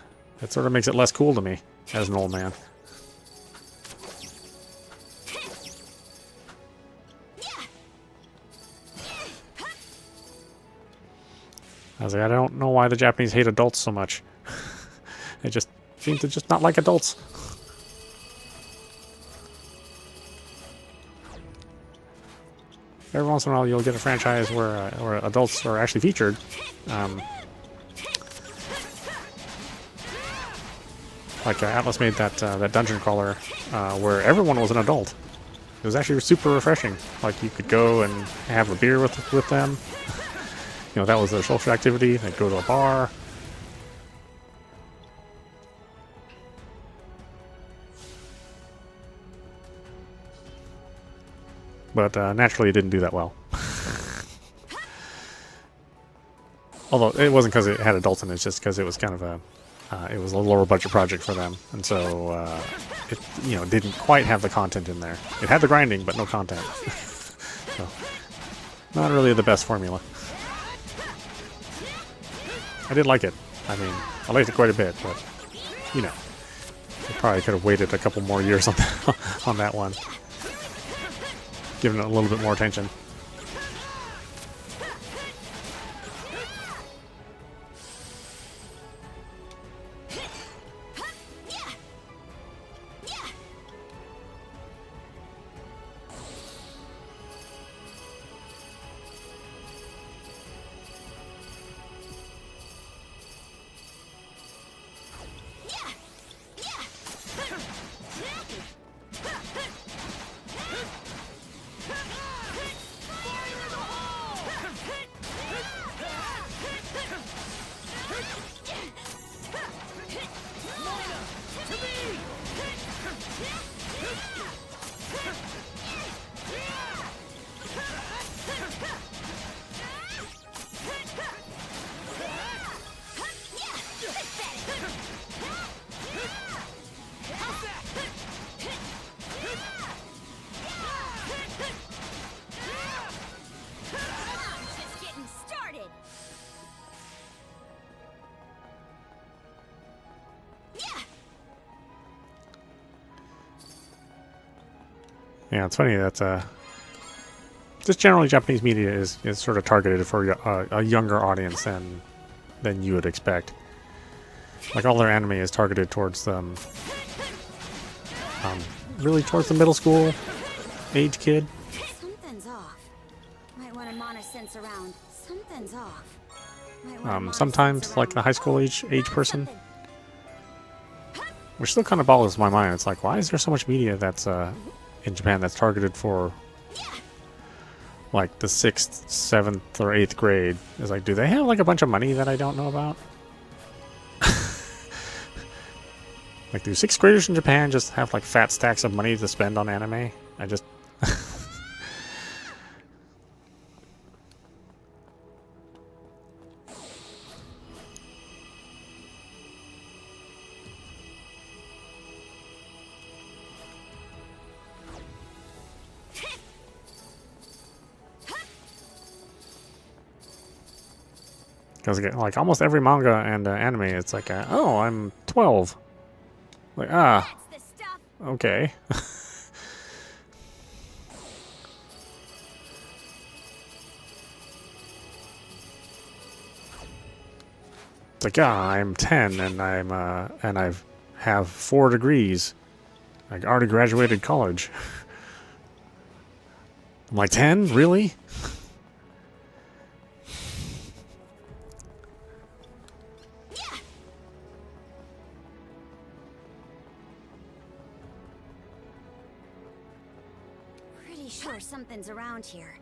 sort of makes it less cool to me as an old man. I was like, I don't know why the Japanese hate adults so much. They just seem to just not like adults. Every once in a while, you'll get a franchise where adults are actually featured. Like Atlas made that dungeon crawler where everyone was an adult. It was actually super refreshing. Like you could go and have a beer with them. You know, that was their social activity. They'd go to a bar. But naturally, it didn't do that well. Although it wasn't because it had adults in it, it's just because it was kind of it was a lower budget project for them, and so it, you know, didn't quite have the content in there. It had the grinding, but no content. So, not really the best formula. I did like it. I mean, I liked it quite a bit, but you know, I probably could have waited a couple more years on on that one. Giving it a little bit more attention. Just getting started. Yeah, it's funny that just generally Japanese media is sort of targeted for a younger audience than you would expect. Like all their anime is targeted towards really towards the middle school age kid. Something's off. Might want to mana sense around. Something's off. Might wanna modify Sometimes things like the around. high school age Found person, something. which still kind of boggles my mind. It's like, why is there so much media that's in Japan that's targeted for like the 6th, 7th, or 8th grade? It's like, do they have like a bunch of money that I don't know about? Like, do 6th graders in Japan just have like fat stacks of money to spend on anime? I just because like almost every manga and anime, it's like, oh, I'm 12. Like, That's the stuff. okay. It's like, I'm 10 and I've have 4 degrees. I already graduated college. I'm like, 10? Really? Pretty sure something's around here.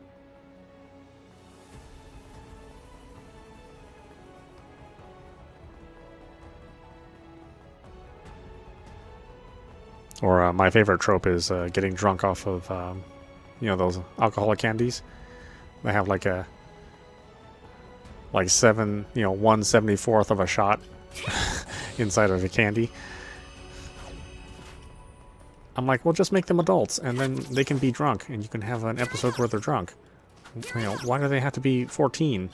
Or my favorite trope is getting drunk off of, you know, those alcoholic candies. They have like a, like 1/74th of a shot inside of a candy. I'm like, well, just make them adults, and then they can be drunk, and you can have an episode where they're drunk. You know, why do they have to be 14?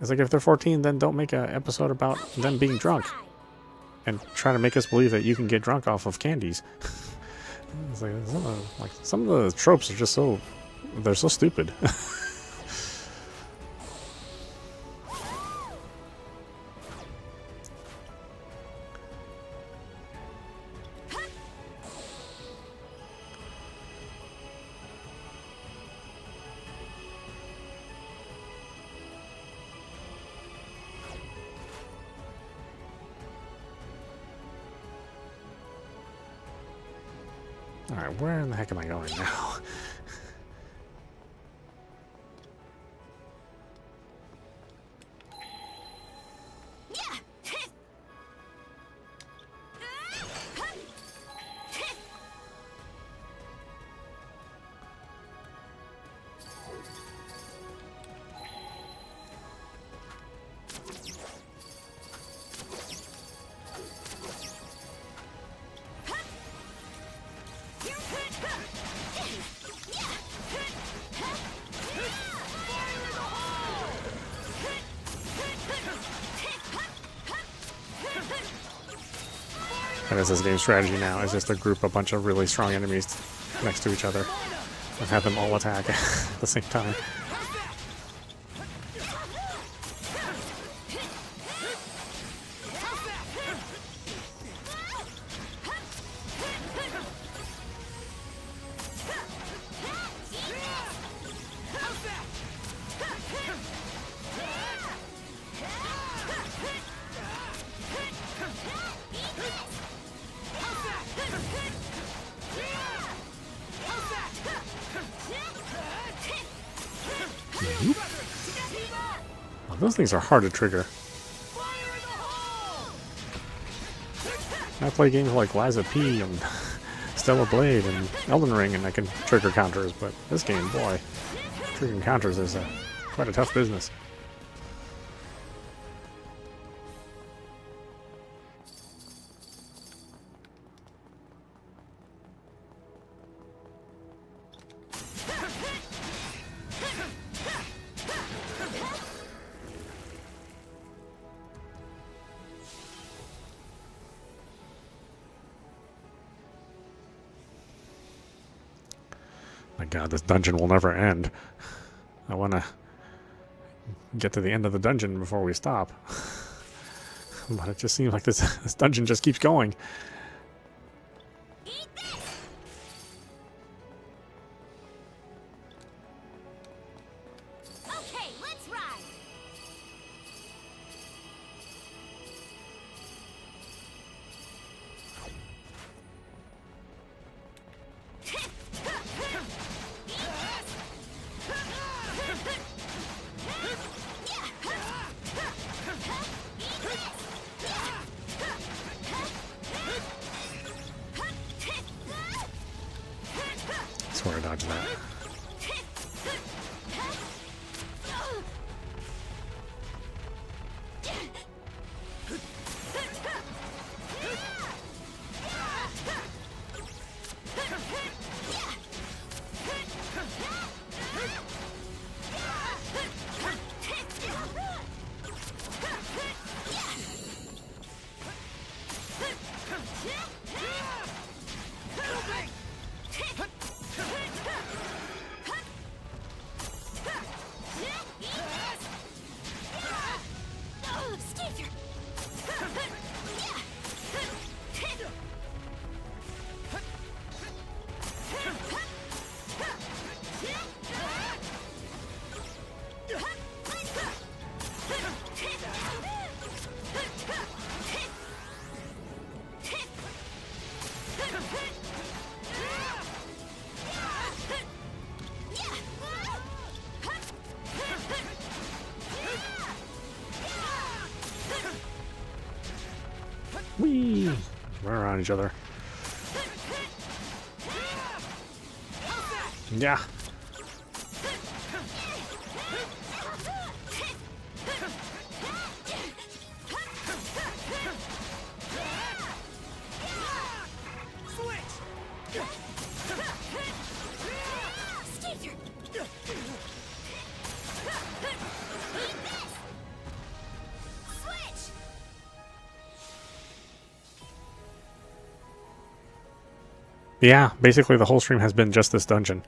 It's like, if they're 14, then don't make an episode about them being drunk and try to make us believe that you can get drunk off of candies. It's like, some of the tropes are just so, they're so stupid. Alright, where in the heck am I going now? I guess this game's strategy now is just to group a bunch of really strong enemies next to each other and have them all attack at the same time. Oh, those things are hard to trigger. I play games like Liza P and Stellar Blade and Elden Ring, and I can trigger counters, but this game, boy, triggering counters is quite a tough business. My god, this dungeon will never end. I want to get to the end of the dungeon before we stop. But it just seems like this dungeon just keeps going. Okay, let's before I dodge that. Whee! Run around each other. Yeah. Yeah, basically the whole stream has been just this dungeon.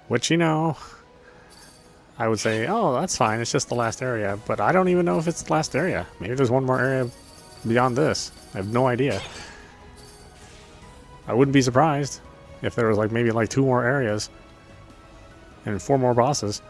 Which, you know, I would say, oh, that's fine, it's just the last area. But I don't even know if it's the last area. Maybe there's one more area beyond this. I have no idea. I wouldn't be surprised if there was like maybe like 2 more areas and 4 more bosses.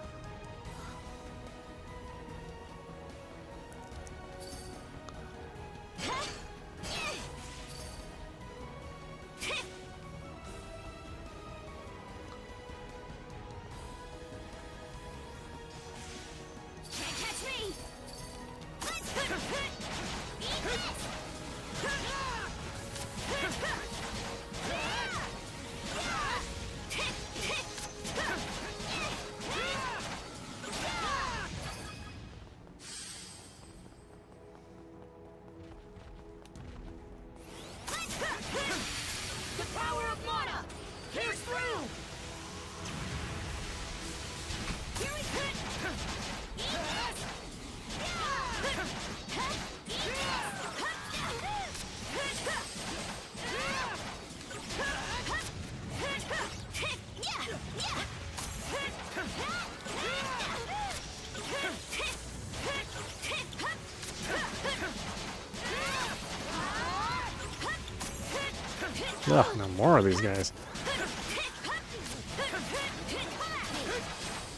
Ugh, no more of these guys.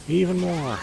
Even more.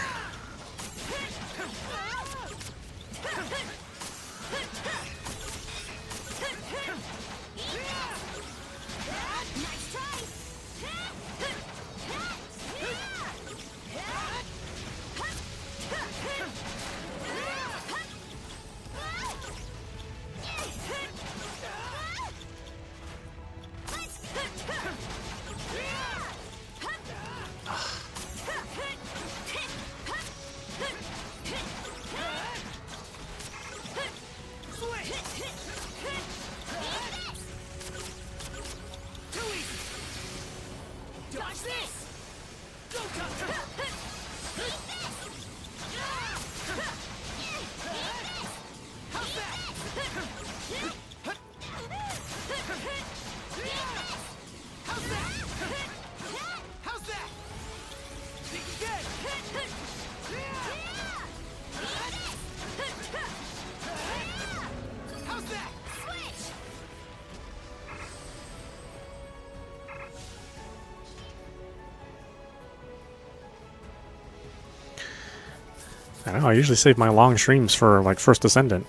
I don't know, I usually save my long streams for like First Ascendant.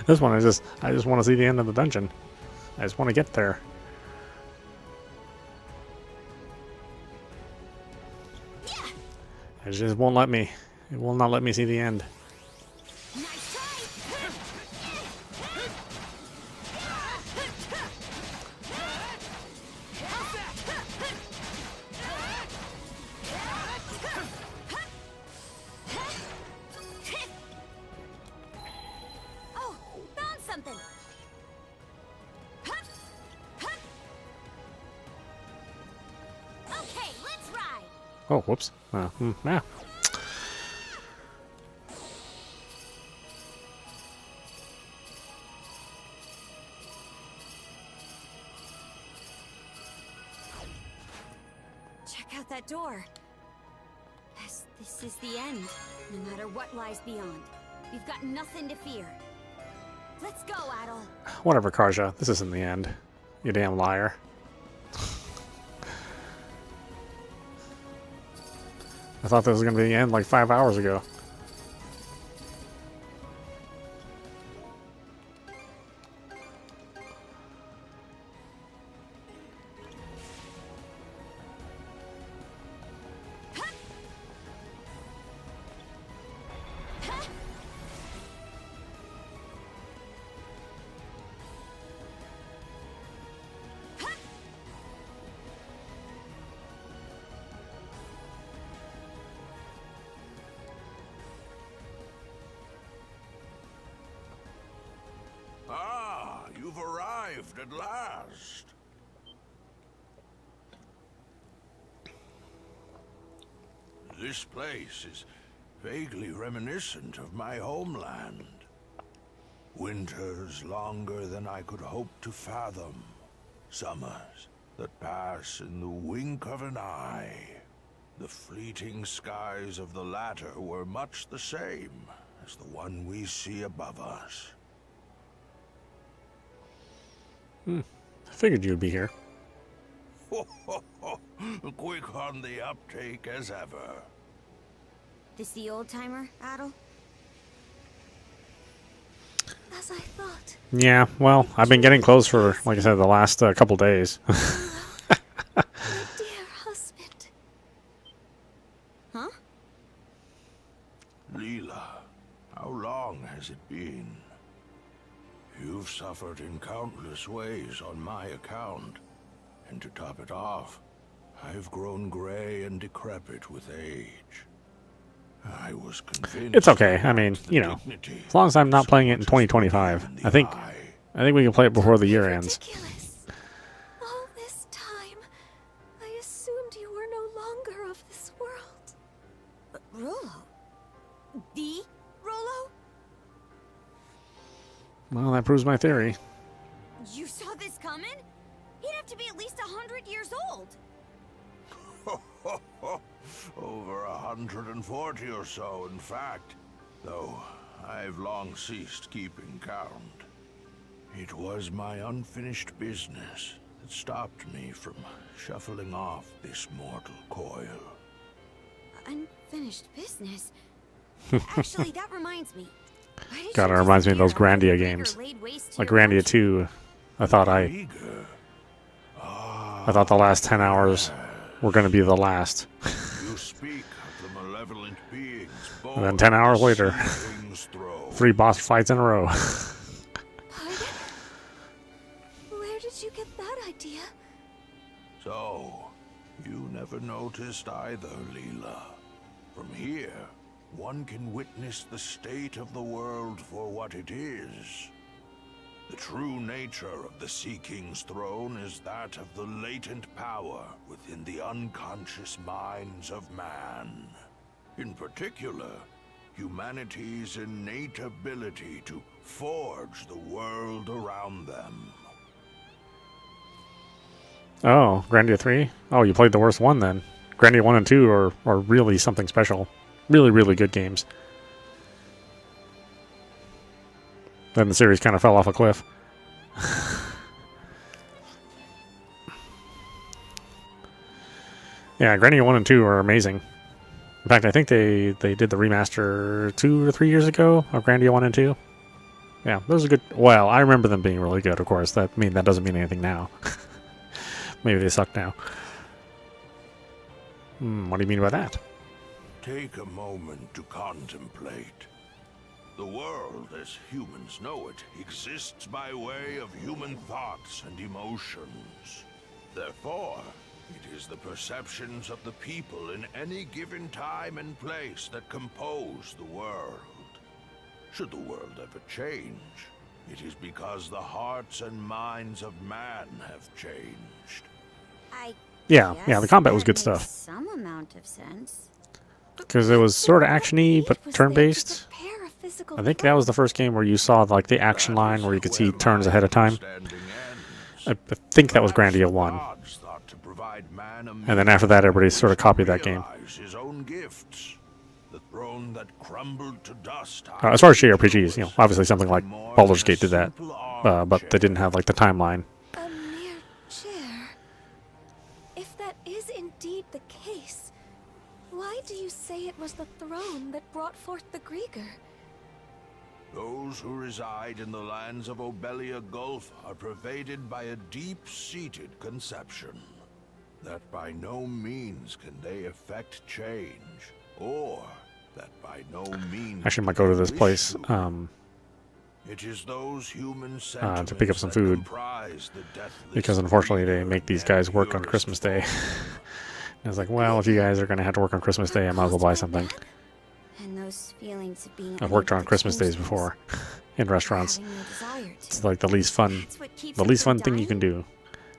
This one I just want to see the end of the dungeon. I just want to get there. It just won't let me. It will not let me see the end. Nice try! Oh, found something! Okay, let's ride! Oh, whoops. Yeah. Check out that door. Yes, this is the end. No matter what lies beyond, we've got nothing to fear. Let's go, Adol. Whatever, Karja. This isn't the end. You damn liar. I thought this was going to be the end like 5 hours ago. Ah, you've arrived at last. This place is vaguely reminiscent of my homeland. Winters longer than I could hope to fathom. Summers that pass in the wink of an eye. The fleeting skies of the latter were much the same as the one we see above us. I figured you'd be here. Quick on the uptake as ever. This the old timer, Adol? As I thought. Yeah, well, I've been getting close for, like I said, the last couple days. My dear husband. Huh? Leela, how long has it been? You've suffered in countless ways on my account. And to top it off, I've grown gray and decrepit with age. I was convinced... It's okay. I mean, you know, as long as I'm not playing it in 2025, I think we can play it before the year ends. Ridiculous. All this time, I assumed you were no longer of this world. Rollo? The Rollo? Well, that proves my theory. You saw this coming? He'd have to be at least 100 years old. Over 140 or so, in fact. Though I've long ceased keeping count. It was my unfinished business that stopped me from shuffling off this mortal coil. Unfinished business? Actually, that reminds me. Why did God, it you reminds me of those disappear after Grandia the games. Breaker laid waste to Like your Grandia mansion? 2, I thought the last 10 hours were going to be the last. You speak of the malevolent beings And then 10 hours later, 3 boss fights in a row. Pardon? Where did you get that idea? So, you never noticed either, Leela. From here, one can witness the state of the world for what it is. The true nature of the Sea King's throne is that of the latent power within the unconscious minds of man. In particular, humanity's innate ability to forge the world around them. Oh, Grandia 3? Oh, you played the worst one then. Grandia 1 and 2 are really something special. Really, really good games. Then the series kind of fell off a cliff. Yeah, Grandia 1 and 2 are amazing. In fact, I think they did the remaster 2 or 3 years ago of Grandia 1 and 2. Yeah, those are good. Well, I remember them being really good, of course. That doesn't mean anything now. Maybe they suck now. What do you mean by that? Take a moment to contemplate. The world, as humans know it, exists by way of human thoughts and emotions. Therefore, it is the perceptions of the people in any given time and place that compose the world. Should the world ever change, it is because the hearts and minds of man have changed. Yeah, the Guess combat was that good makes stuff. Some amount of sense. Because it was sort of action-y, but Need was there to turn-based. prepare a physical I think that was the throne. first game where you saw like the action line where you could see Where turns my ahead of time. understanding ends. I think that was Perhaps Grandia the 1. gods thought to provide man a And then after that, everybody means sort of to copied that game. realize his own gifts. The throne that crumbled to dust. As far as JRPGs, you know, obviously something like Baldur's Gate did that, but they didn't have like the timeline. A mere chair. If that is indeed the case, why do you say it was the throne that brought forth the Grieger? Those who reside in the lands of Obelia Gulf are pervaded by a deep-seated conception that by no means can they effect change, or that by no means Actually, might go to this wish place to. It is those human to pick up some sentiments that food, comprise the deathless because unfortunately they Grieger make these and guys work on purest Christmas Day. form. And it's like, well, if you guys are going to have to work on Christmas Day, I might as well buy something. And those feelings of being I've worked unable on to Christmas change days things, before in or restaurants. having no desire to. It's like the least fun That's what keeps the us least from fun thing you can dying? do.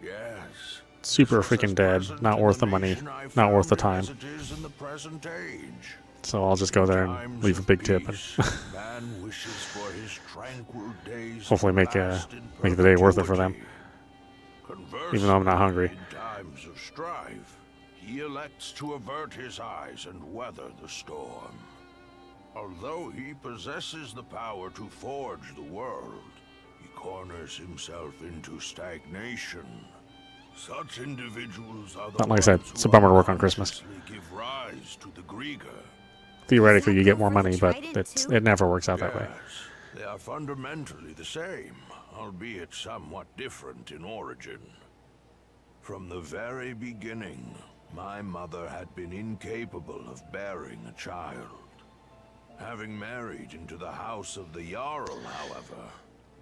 Yes. Super This was freaking as dead, present not in worth the money, nation I not worth the found time. it as it is in the present age. So I'll just go there and Times leave a of big tip and peace, man wishes for his tranquil days hopefully to make last in the day worth it for them. perpetuity. Even though I'm not hungry. In times of strife, he elects to avert his eyes and weather the storm. Although he possesses the power to forge the world, he corners himself into stagnation. Such individuals are the Not like I said, ones it's a who bummer to work on Christmas. unconsciously give rise to the Grieger. Theoretically, you get go more for the money, but trident, too? it never works out that way. Yes, they are fundamentally the same, albeit somewhat different in origin. From the very beginning, my mother had been incapable of bearing a child. Having married into the house of the Jarl, however,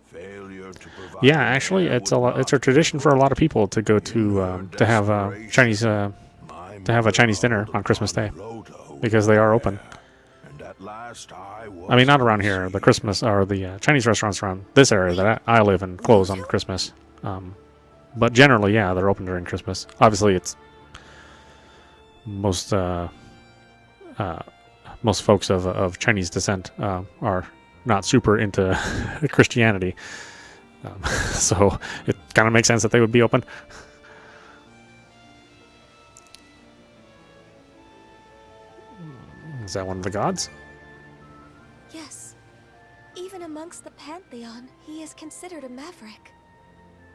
failure to provide Yeah, actually, heir it's would it's a not tradition for a lot of people to go In to her have desperation, my to have a mother Chinese dinner called on Christmas upon Day, Loto because they are open. and at last I I mean, not was around here. The conceived. Christmas or the Chinese restaurants around this area that I live in close on Christmas. But generally, yeah, they're open during Christmas. Obviously, it's most most folks of Chinese descent are not super into Christianity, so it kind of makes sense that they would be open. Is that one of the gods? Yes. Even amongst the Pantheon, he is considered a maverick.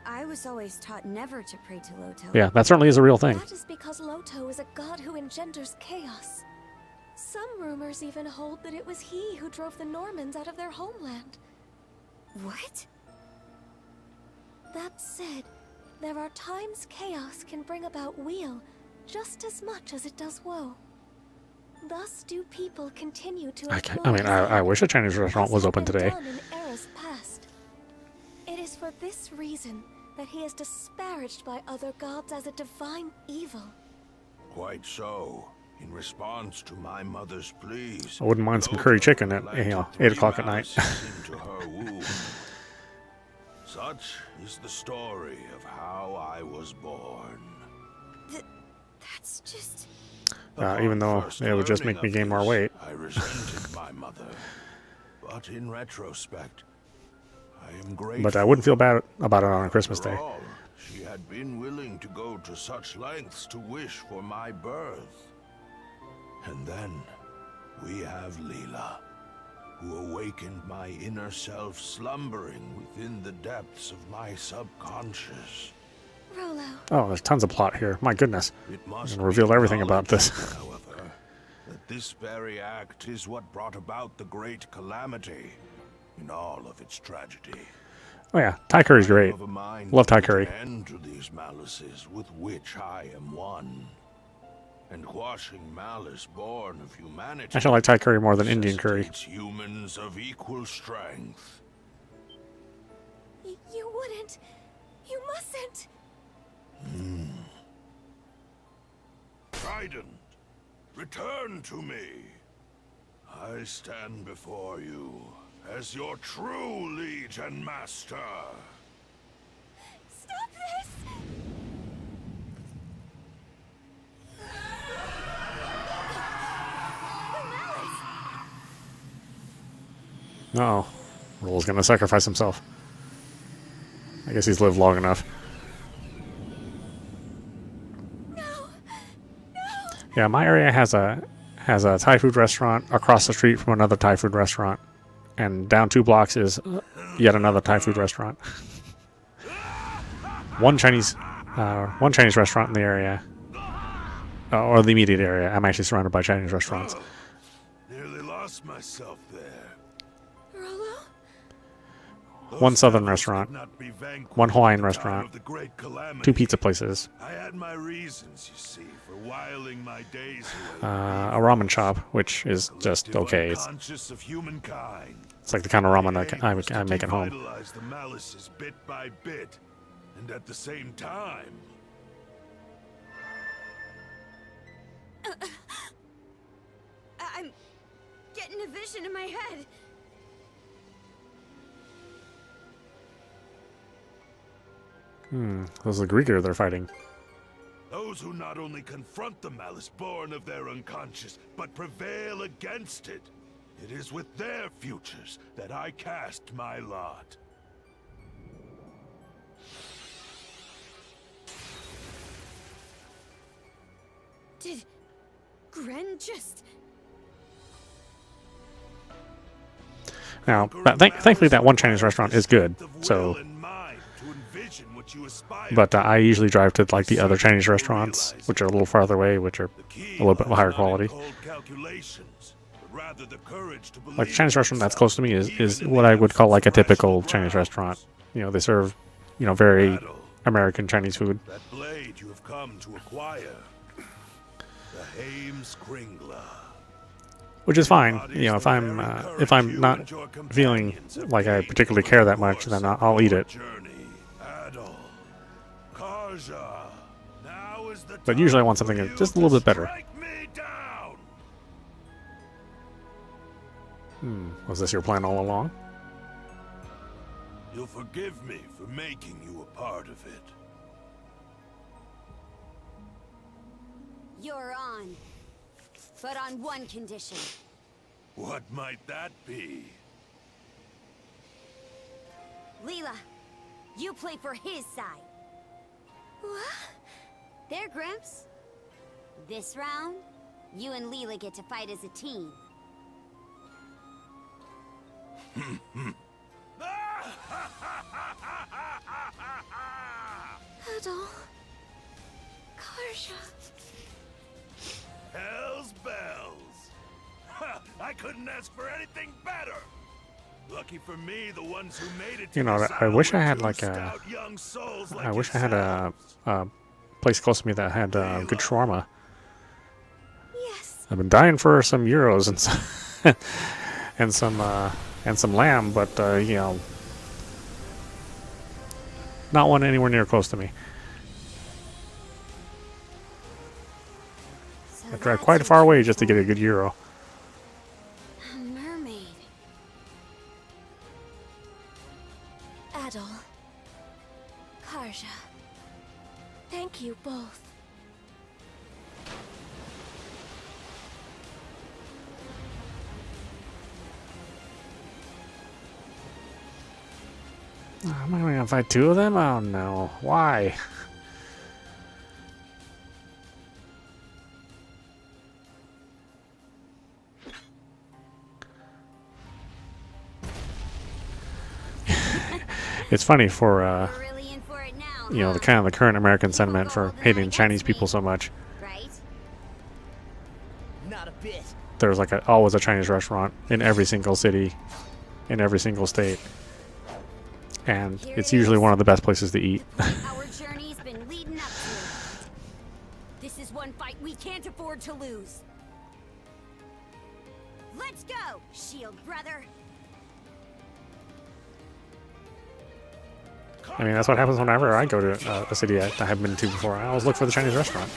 I was always taught never to pray to Loto. Yeah, that certainly is a real thing. That is because Loto is a god who engenders chaos. Some rumors even hold that it was he who drove the Normans out of their homeland. What? That said, there are times chaos can bring about weal just as much as it does woe. Thus do people continue to I wish a Chinese restaurant was open today. In eras past. It is for this reason that he is disparaged by other gods as a divine evil. Quite so. In response to my mother's pleas, I wouldn't mind some Loto curry chicken at planted 8 o'clock at night. 3 malices into her womb. Such is the story of how I was born. That's just... Even though First it would just learning make me of gain more this, weight. I resented my mother, but in retrospect, I am grateful. But I wouldn't feel bad about it on a Christmas After day. all, she had been willing to go to such lengths to wish for my birth. And then we have Leela, who awakened my inner self slumbering within the depths of my subconscious. Rolo, Oh, there's tons of plot here. My goodness. It must revealed be everything about this. acknowledged, however, that this very act is what brought about the great calamity in all of its tragedy. Oh yeah, Thai curry's great. Of a mind Love Thai to put curry. an end to these malices with which I am one. and quashing malice born of humanity. I actually like Thai curry more than Indian curry. necessitates humans of equal strength. You wouldn't. You mustn't. Trident, return to me. I stand before you as your true liege and master. Stop this! No. Roll's gonna sacrifice himself. I guess he's lived long enough. Yeah, my area has a Thai food restaurant across the street from another Thai food restaurant, and down 2 blocks is yet another Thai food restaurant. one Chinese restaurant in the area, or the immediate area. I'm actually surrounded by Chinese restaurants. Nearly lost myself there. Rolo? One southern restaurant, one Hawaiian restaurant, 2 pizza places, I had my reasons, you see, for whiling my days a ramen shop, which is just okay. Conscious of humankind. It's like the kind of ramen that I make at home. Vitalize the malices bit by bit, and at the same time. I'm getting a vision in my head. Those are the Grieger they're fighting. Those who not only confront the malice born of their unconscious, but prevail against it. It is with their futures that I cast my lot. Did Gren just... Now, thankfully that one Chinese restaurant is good, so... But I usually drive to like the other Chinese restaurants, which are a little farther away, which are a little bit higher quality. Like the Chinese restaurant that's close to me is what I would call like a typical Chinese restaurant. You know, they serve, very American Chinese food. That blade you have come to acquire. The Hames Kringla. Which is fine. If I'm not feeling like I particularly care that much, then I'll eat it. Adol, Karja. Now is the But usually I time want for something you just a little bit to better. strike me down. Was this your plan all along? You'll forgive me for making you a part of it. You're on. But on one condition. What might that be? Leela, you play for his side. What? There, Grimps. This round, you and Leela get to fight as a team. Adol. Karja. Hell's bells! Ha! I couldn't ask for anything better. Lucky for me, the ones who made it. I wish I had like a. I wish I had a place close to me that had good shawarma. Yes. I've been dying for some euros and some lamb, but not one anywhere near close to me. So I drive quite far away just to get a good euro. A mermaid. Adol. Karja. Thank you both. Am I gonna fight 2 of them? Oh no. Why? It's funny for You're really in for it now, the kind of the current American sentiment for hating Chinese people so much. right? Not a bit. There's like always a Chinese restaurant in every single city, in every single state, and it's usually one of the best places to eat. Our journey's been leading up to. This This is one fight we can't afford to lose. Let's go, shield brother. I mean, that's what happens whenever I go to a city I haven't been to before. I always look for the Chinese restaurant.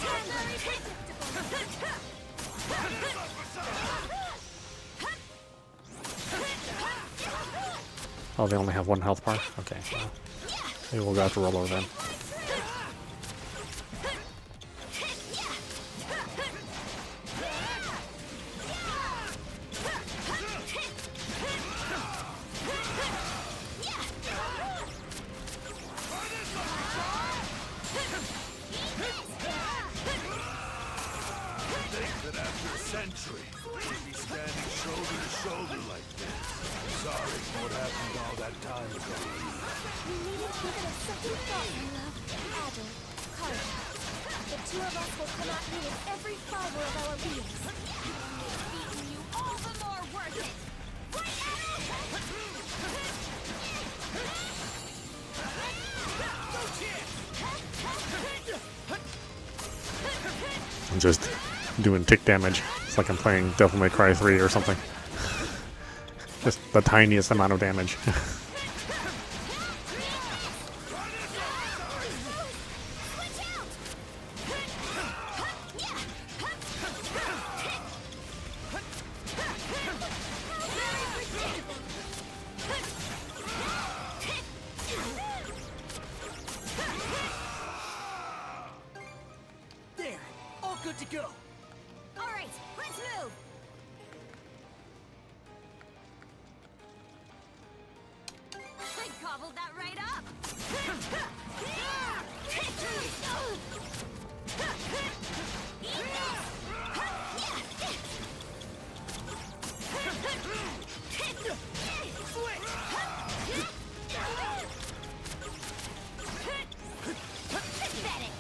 Oh, they only have one health bar? Okay, well, maybe we'll go have to roll over then. Adol, Karja. The two of us will come at you with every fiber of our beings. Beating you all the more worth it. I'm just doing tick damage. It's like I'm playing Devil May Cry 3 or something. Just the tiniest amount of damage. There, all good to go. All right, let's move. I gobbled that right up. Pathetic.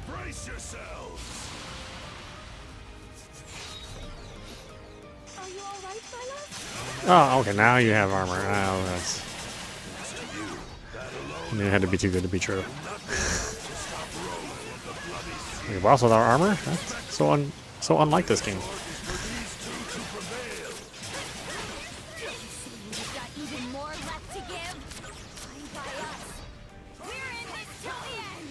Brace yourselves! Are you all right, my love? Oh, okay, now you have armor. Oh, that's... I mean, it had to be too good to be true. We boss without armor? That's so unlike this game. We've got even more left to give. Fine by us. We're in this till the end.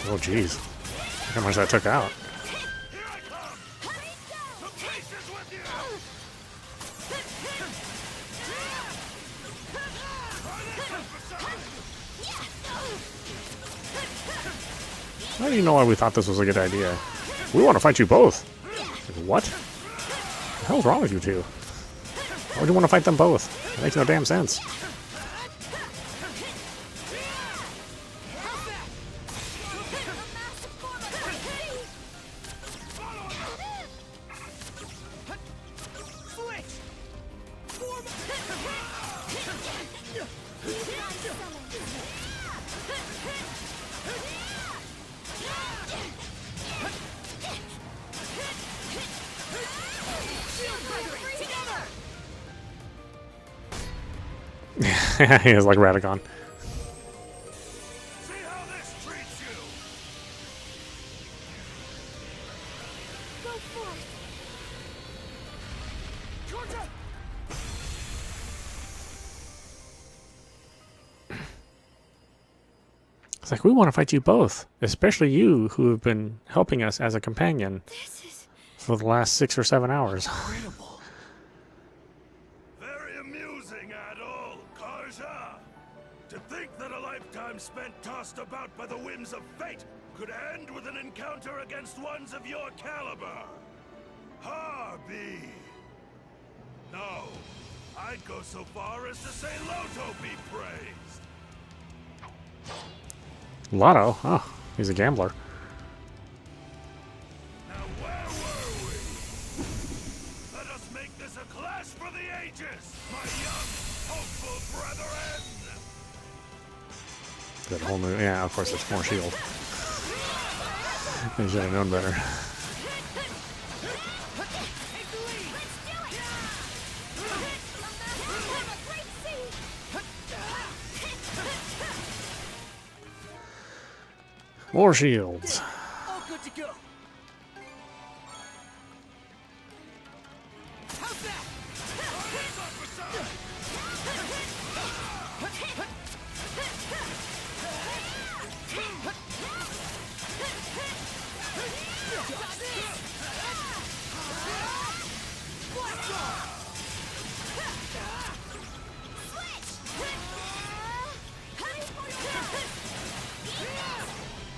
Oh, jeez. Look how much that took out. I don't even know why we thought this was a good idea. We want to fight you both. Like, what? What the hell's wrong with you two? Why would you want to fight them both? It makes no damn sense. He is like Radagon. See how this treats you. Go forth. Karja! It's like, we want to fight you both, especially you who have been helping us as a companion This is... for the last 6 or 7 hours. Incredible. Very amusing, Adol, Karja. To think that a lifetime spent tossed about by the whims of fate could end with an encounter against ones of your caliber. Harbi. No, I'd go so far as to say Loto be praised. Lotto? Oh, he's a gambler. Now where were we? Let us make this a clash for the ages, my young, hopeful brethren! That whole new... Yeah, of course, it's more shield. They should have known better. More shields. All good to go. How's that?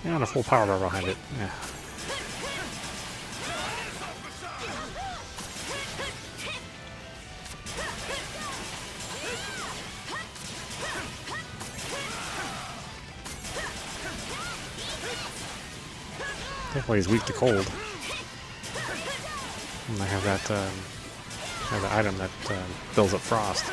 And a full power bar behind it. Yeah. Definitely he's weak to cold. And I have that have the item that builds up frost.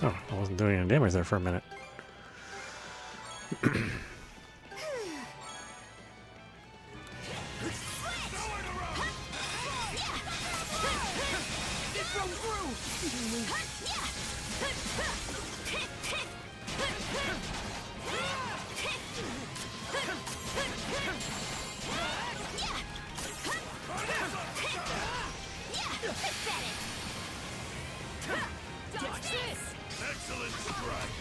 Oh, I wasn't doing any damage there for a minute. Excellent strike.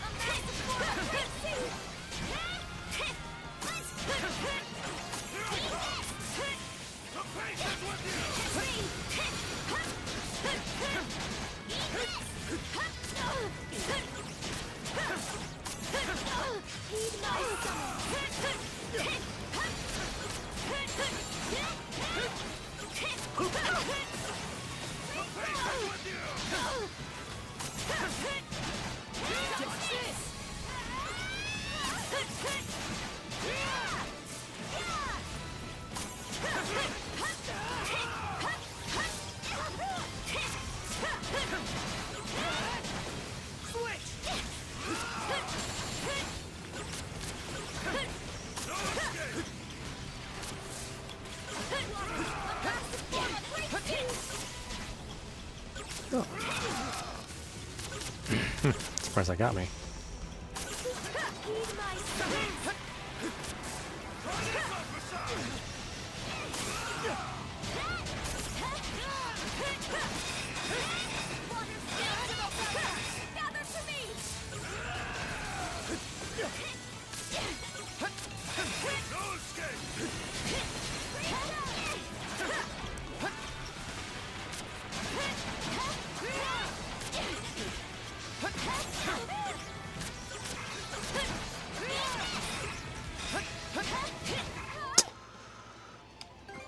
The pace is with you. Surprised that got me.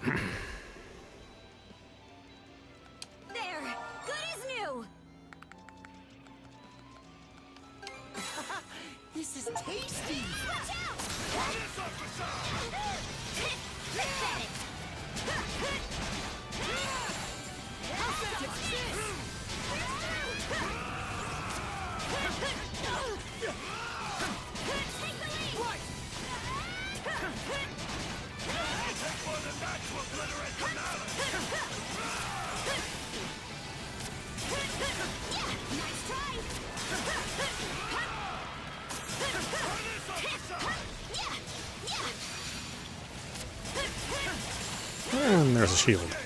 There! Good as new! This is tasty! Watch out! Nice try! And there's a shield.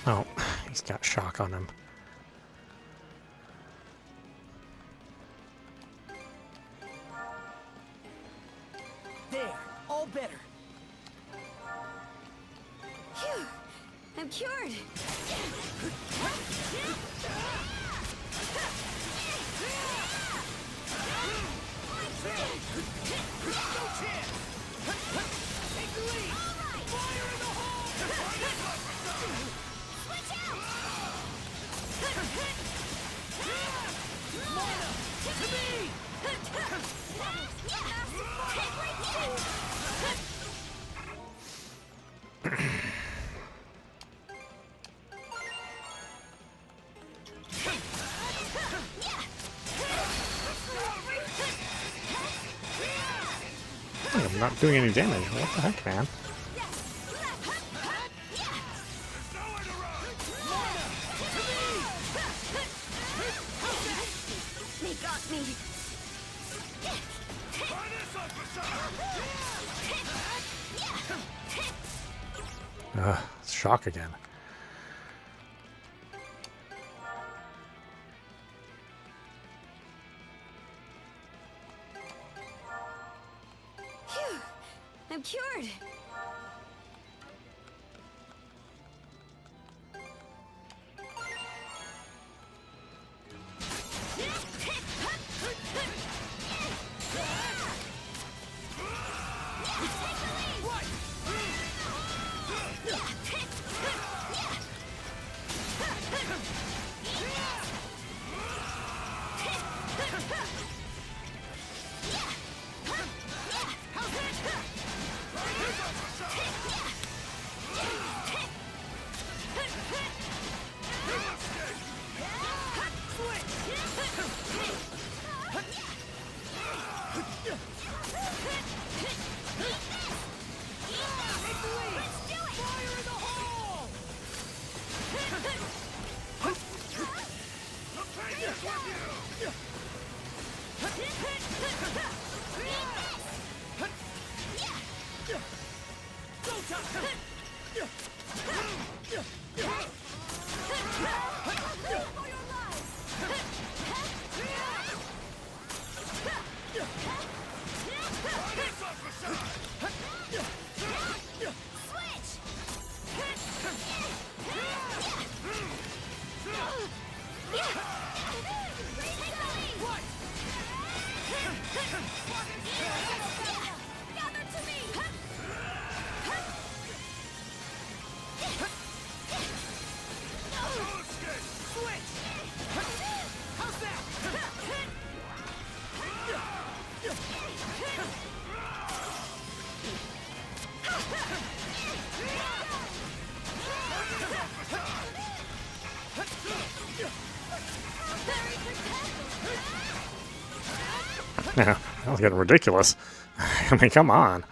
Oh, he's got shock on him. There, all better. Phew! I'm cured! No chance! Take the lead! Fire in the hole! Switch out! Mana! To me! I'm not doing any damage. What the heck, man? They got me! It's shock again. Phew! I'm cured! Yeah, that was getting ridiculous. I mean, come on.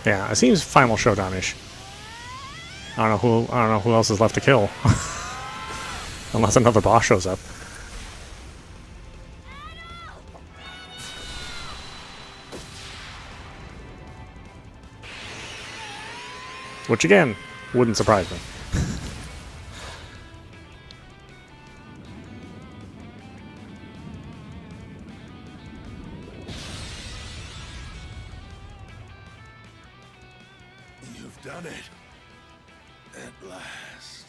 Yeah, it seems final showdown-ish. I don't know who else is left to kill. Unless another boss shows up. Which again, wouldn't surprise me. You've done it. At last.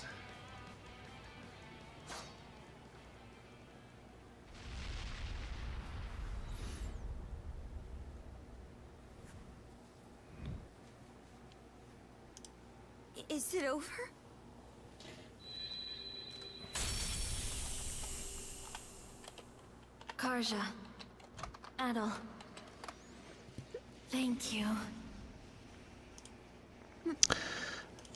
Is it over? Karja. Adol. Thank you.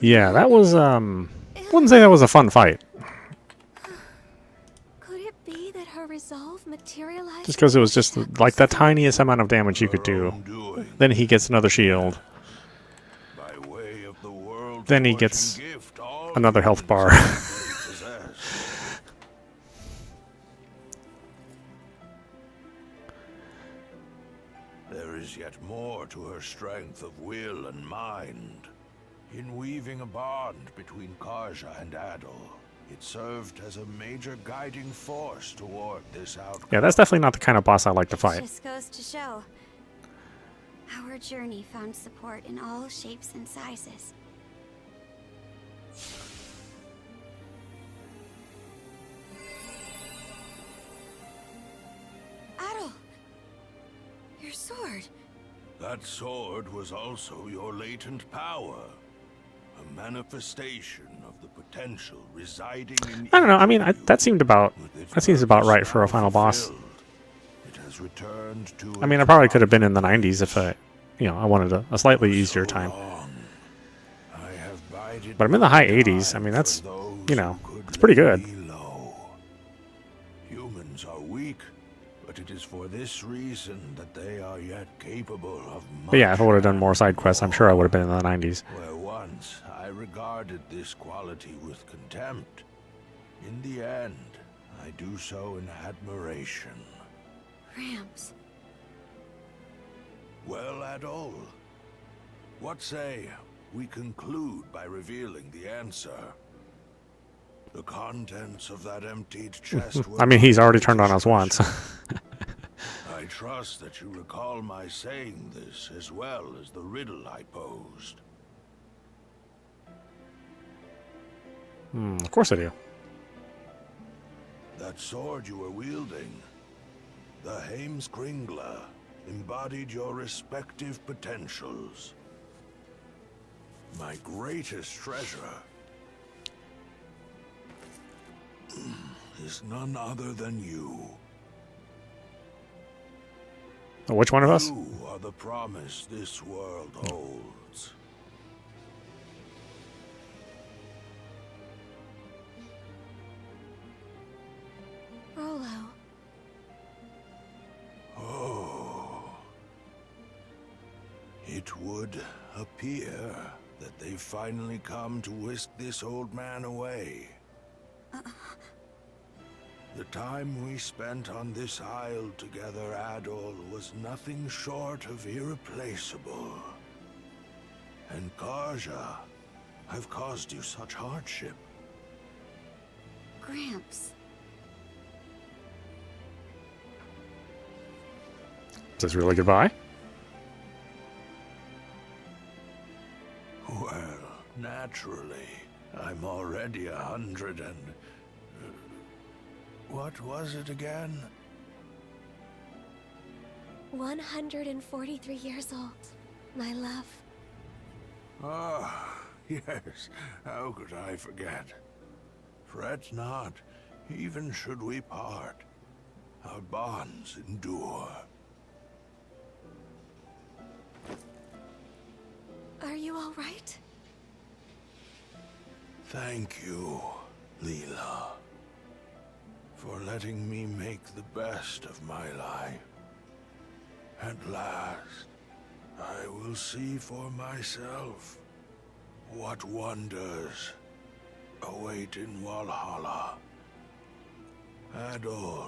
Yeah, that was, wouldn't say that was a fun fight. Could it be that her resolve materialized? Just because it was just like the tiniest amount of damage you could do. Then he gets another shield. By way of the world Then he fortune gets gift, all another health humans bar. possess. There is yet more to her strength of will and mind. In weaving a bond between Karja and Adol, it served as a major guiding force toward this outcome. Yeah, that's definitely not the kind of boss I like to fight. Just goes to show. Our journey found support in all shapes and sizes. Adol! Your sword! That sword was also your latent power. A manifestation of the potential residing in I don't know. I mean, that seems about right for a final boss. It has returned to I mean, I probably could have been in the 90s if I wanted a slightly easier time. But I'm in the high 80s. I mean, that's, it's pretty good. Humans are weak, but it is for this reason that they are yet capable of much. But yeah, if I would have done more side quests, I'm sure I would have been in the 90s. Where once I regarded this quality with contempt, in the end, I do so in admiration. Gramps. Well, Adol, what say we conclude by revealing the answer? The contents of that emptied chest were I mean, he's already turned on us once. I trust that you recall my saying this as well as the riddle I posed. Of course I do. That sword you were wielding, the Heimskringla, embodied your respective potentials. My greatest treasure is none other than you. Which one of us? You are the promise this world holds. Rolo. Oh. It would appear that they've finally come to whisk this old man away. The time we spent on this isle together, Adol, was nothing short of irreplaceable. And Karja, I've caused you such hardship. Gramps. this really goodbye? Well, naturally. I'm already 100 and... what was it again? 143 years old, my love. Ah, yes. How could I forget? Fret not, even should we part. Our bonds endure. Are you all right? Thank you, Leela, for letting me make the best of my life. At last, I will see for myself what wonders await in Valhalla. Adol,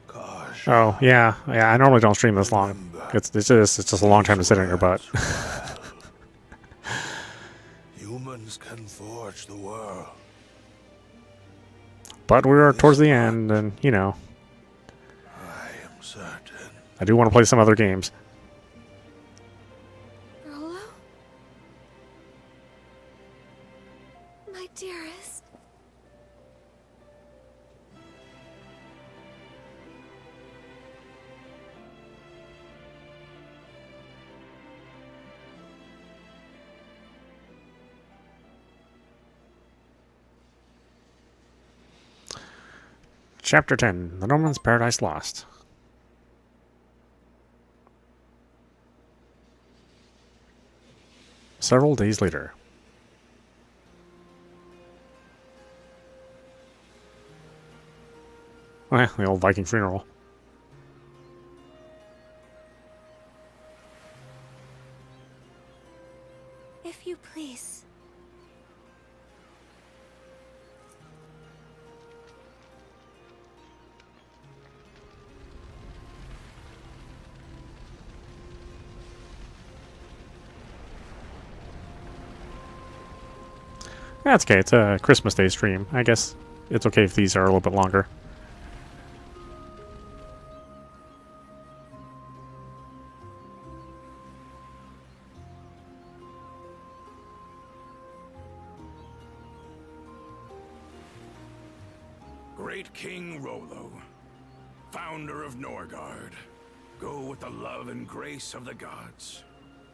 Karja. Oh, yeah. I normally don't stream this long. It's just a long time to sit on your butt. Humans can forge the world. But we're towards the end, and, you know, I am certain. I do want to play some other games. Rolo? My dearest. Chapter 10, The Norman's Paradise Lost. Several days later. Oh, yeah, the old Viking funeral. If you please. That's okay, it's a Christmas Day stream. I guess it's okay if these are a little bit longer. Great King Rollo, founder of Norgard. Go with the love and grace of the gods.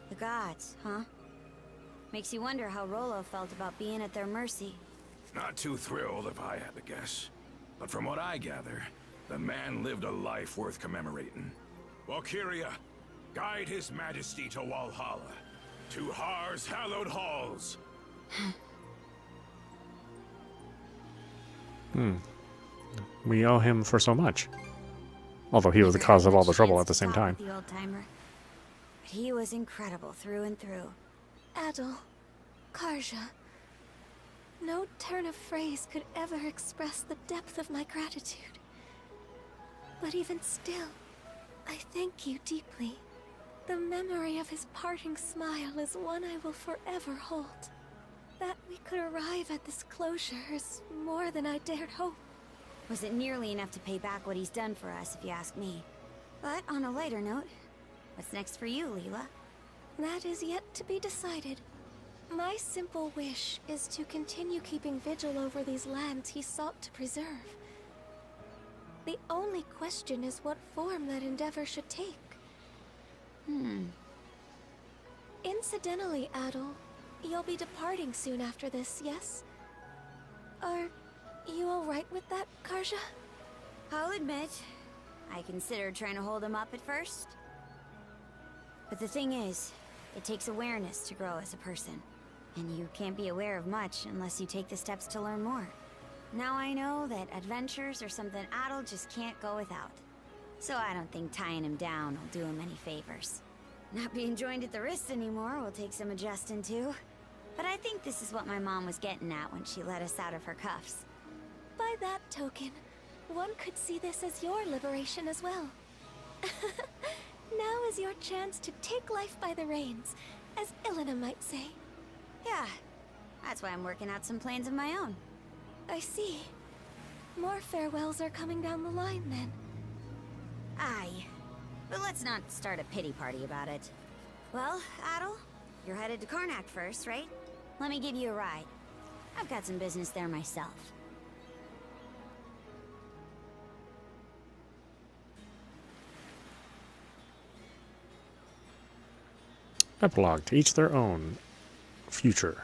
The gods, huh? Makes you wonder how Rollo felt about being at their mercy. Not too thrilled if I had to guess. But from what I gather, the man lived a life worth commemorating. Valkyria, guide his majesty to Valhalla, to Har's hallowed halls. We owe him for so much. Although he was the cause of all the trouble at the same time. The old timer. But he was incredible through and through. Adol, Karja. No turn of phrase could ever express the depth of my gratitude. But even still, I thank you deeply. The memory of his parting smile is one I will forever hold. That we could arrive at this closure is more than I dared hope. Wasn't nearly enough to pay back what he's done for us, if you ask me. But on a lighter note, what's next for you, Leela? That is yet to be decided. My simple wish is to continue keeping vigil over these lands he sought to preserve. The only question is what form that endeavor should take. Incidentally, Adol, you'll be departing soon after this, yes? Are you alright with that, Karja? I'll admit, I considered trying to hold him up at first. But the thing is, it takes awareness to grow as a person. And you can't be aware of much unless you take the steps to learn more. Now I know that adventures are something Adol just can't go without. So I don't think tying him down will do him any favors. Not being joined at the wrist anymore will take some adjusting to. But I think this is what my mom was getting at when she let us out of her cuffs. By that token, one could see this as your liberation as well. Now is your chance to take life by the reins, as Ilena might say. Yeah, that's why I'm working out some plans of my own. I see. More farewells are coming down the line, then. Aye. But let's not start a pity party about it. Well, Adol, you're headed to Karnak first, right? Let me give you a ride. I've got some business there myself. Epilogue, to each their own. Future.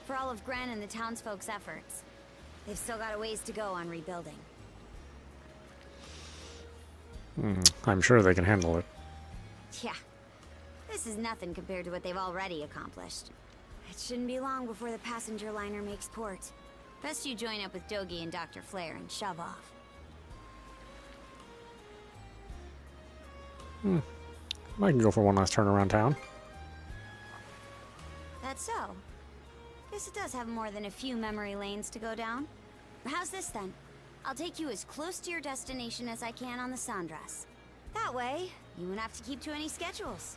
For all of Gren and the townsfolk's efforts, they've still got a ways to go on rebuilding. I'm sure they can handle it. Yeah, this is nothing compared to what they've already accomplished. It shouldn't be long before the passenger liner makes port. Best you join up with Dogi and Dr. Flare and shove off. I can go for one last turn around town. That's so. Guess it does have more than a few memory lanes to go down. How's this then? I'll take you as close to your destination as I can on the Sandras. That way, you won't have to keep to any schedules.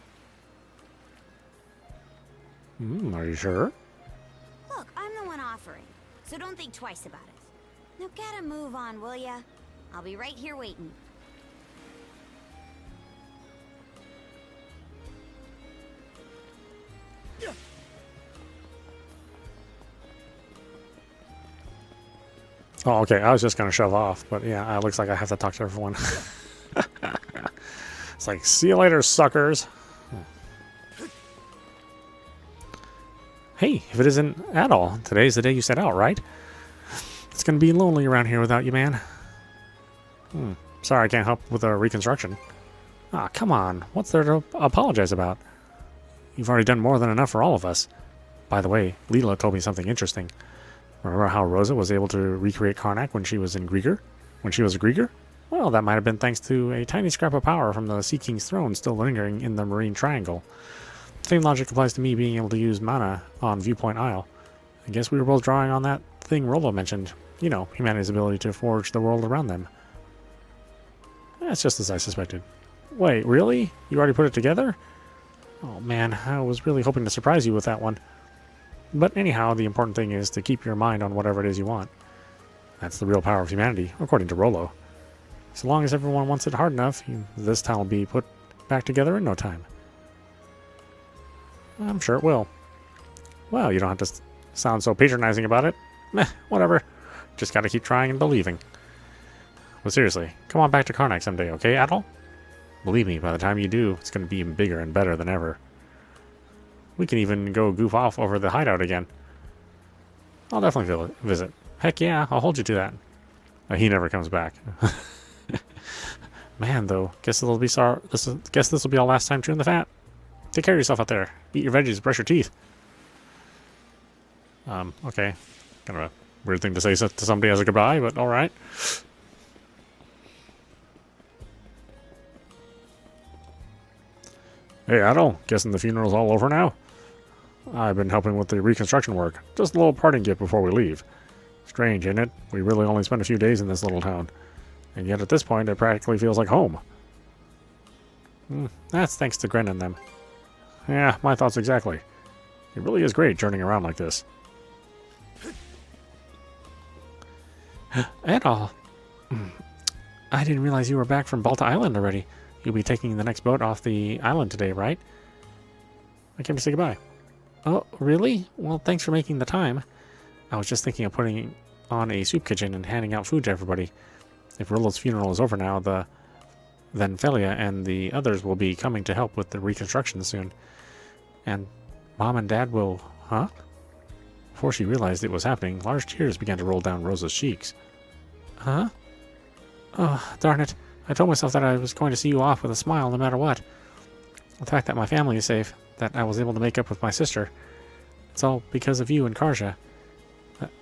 Are you sure? Look, I'm the one offering, so don't think twice about it. Now get a move on, will ya? I'll be right here waiting. Oh, okay. I was just going to shove off, but yeah, it looks like I have to talk to everyone. It's like, see you later, suckers. Hey, if it isn't Adol, today's the day you set out, right? It's going to be lonely around here without you, man. Sorry, I can't help with the reconstruction. Ah, come on. What's there to apologize about? You've already done more than enough for all of us. By the way, Leela told me something interesting. Remember how Rosa was able to recreate Karnak when she was in Grieger? When she was a Grieger? Well, that might have been thanks to a tiny scrap of power from the Sea King's throne still lingering in the Marine Triangle. Same logic applies to me being able to use mana on Viewpoint Isle. I guess we were both drawing on that thing Rollo mentioned. You know, humanity's ability to forge the world around them. That's just as I suspected. Wait, really? You already put it together? Oh man, I was really hoping to surprise you with that one. But anyhow, the important thing is to keep your mind on whatever it is you want. That's the real power of humanity, according to Rollo. So long as everyone wants it hard enough, this town will be put back together in no time. I'm sure it will. Well, you don't have to sound so patronizing about it. Meh, whatever. Just gotta keep trying and believing. But seriously, come on back to Karnak someday, okay, Adol? Believe me, by the time you do, it's gonna be even bigger and better than ever. We can even go goof off over the hideout again. I'll definitely visit. Heck yeah, I'll hold you to that. He never comes back. Man, though, guess this will be our last time chewing the fat. Take care of yourself out there. Eat your veggies, brush your teeth. Okay. Kind of a weird thing to say to somebody as a goodbye, but alright. Hey, Adol, guessing the funeral's all over now? I've been helping with the reconstruction work. Just a little parting gift before we leave. Strange, isn't it? We really only spent a few days in this little town. And yet at this point, it practically feels like home. That's thanks to Gren and them. Yeah, my thoughts exactly. It really is great journeying around like this. Adol, I didn't realize you were back from Balta Island already. You'll be taking the next boat off the island today, right? I came to say goodbye. Oh, really? Well, thanks for making the time. I was just thinking of putting on a soup kitchen and handing out food to everybody. If Rollo's funeral is over now, then Felia and the others will be coming to help with the reconstruction soon. And Mom and Dad will... Huh? Before she realized it was happening, large tears began to roll down Rosa's cheeks. Huh? Oh, darn it. I told myself that I was going to see you off with a smile no matter what. The fact that my family is safe, that I was able to make up with my sister, it's all because of you and Karja.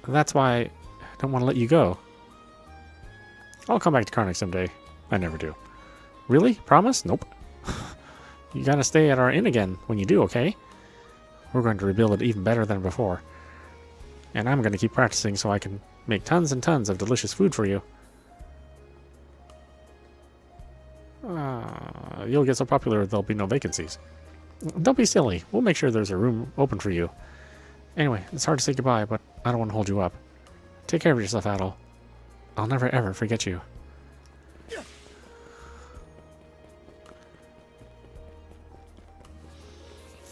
That's why I don't want to let you go. I'll come back to Karnak someday. I never do. Really? Promise? Nope. You gotta stay at our inn again when you do, okay? We're going to rebuild it even better than before. And I'm going to keep practicing so I can make tons and tons of delicious food for you. You'll get so popular there'll be no vacancies. Don't be silly. We'll make sure there's a room open for you. Anyway, it's hard to say goodbye, but I don't want to hold you up. Take care of yourself, Adol. I'll never ever forget you.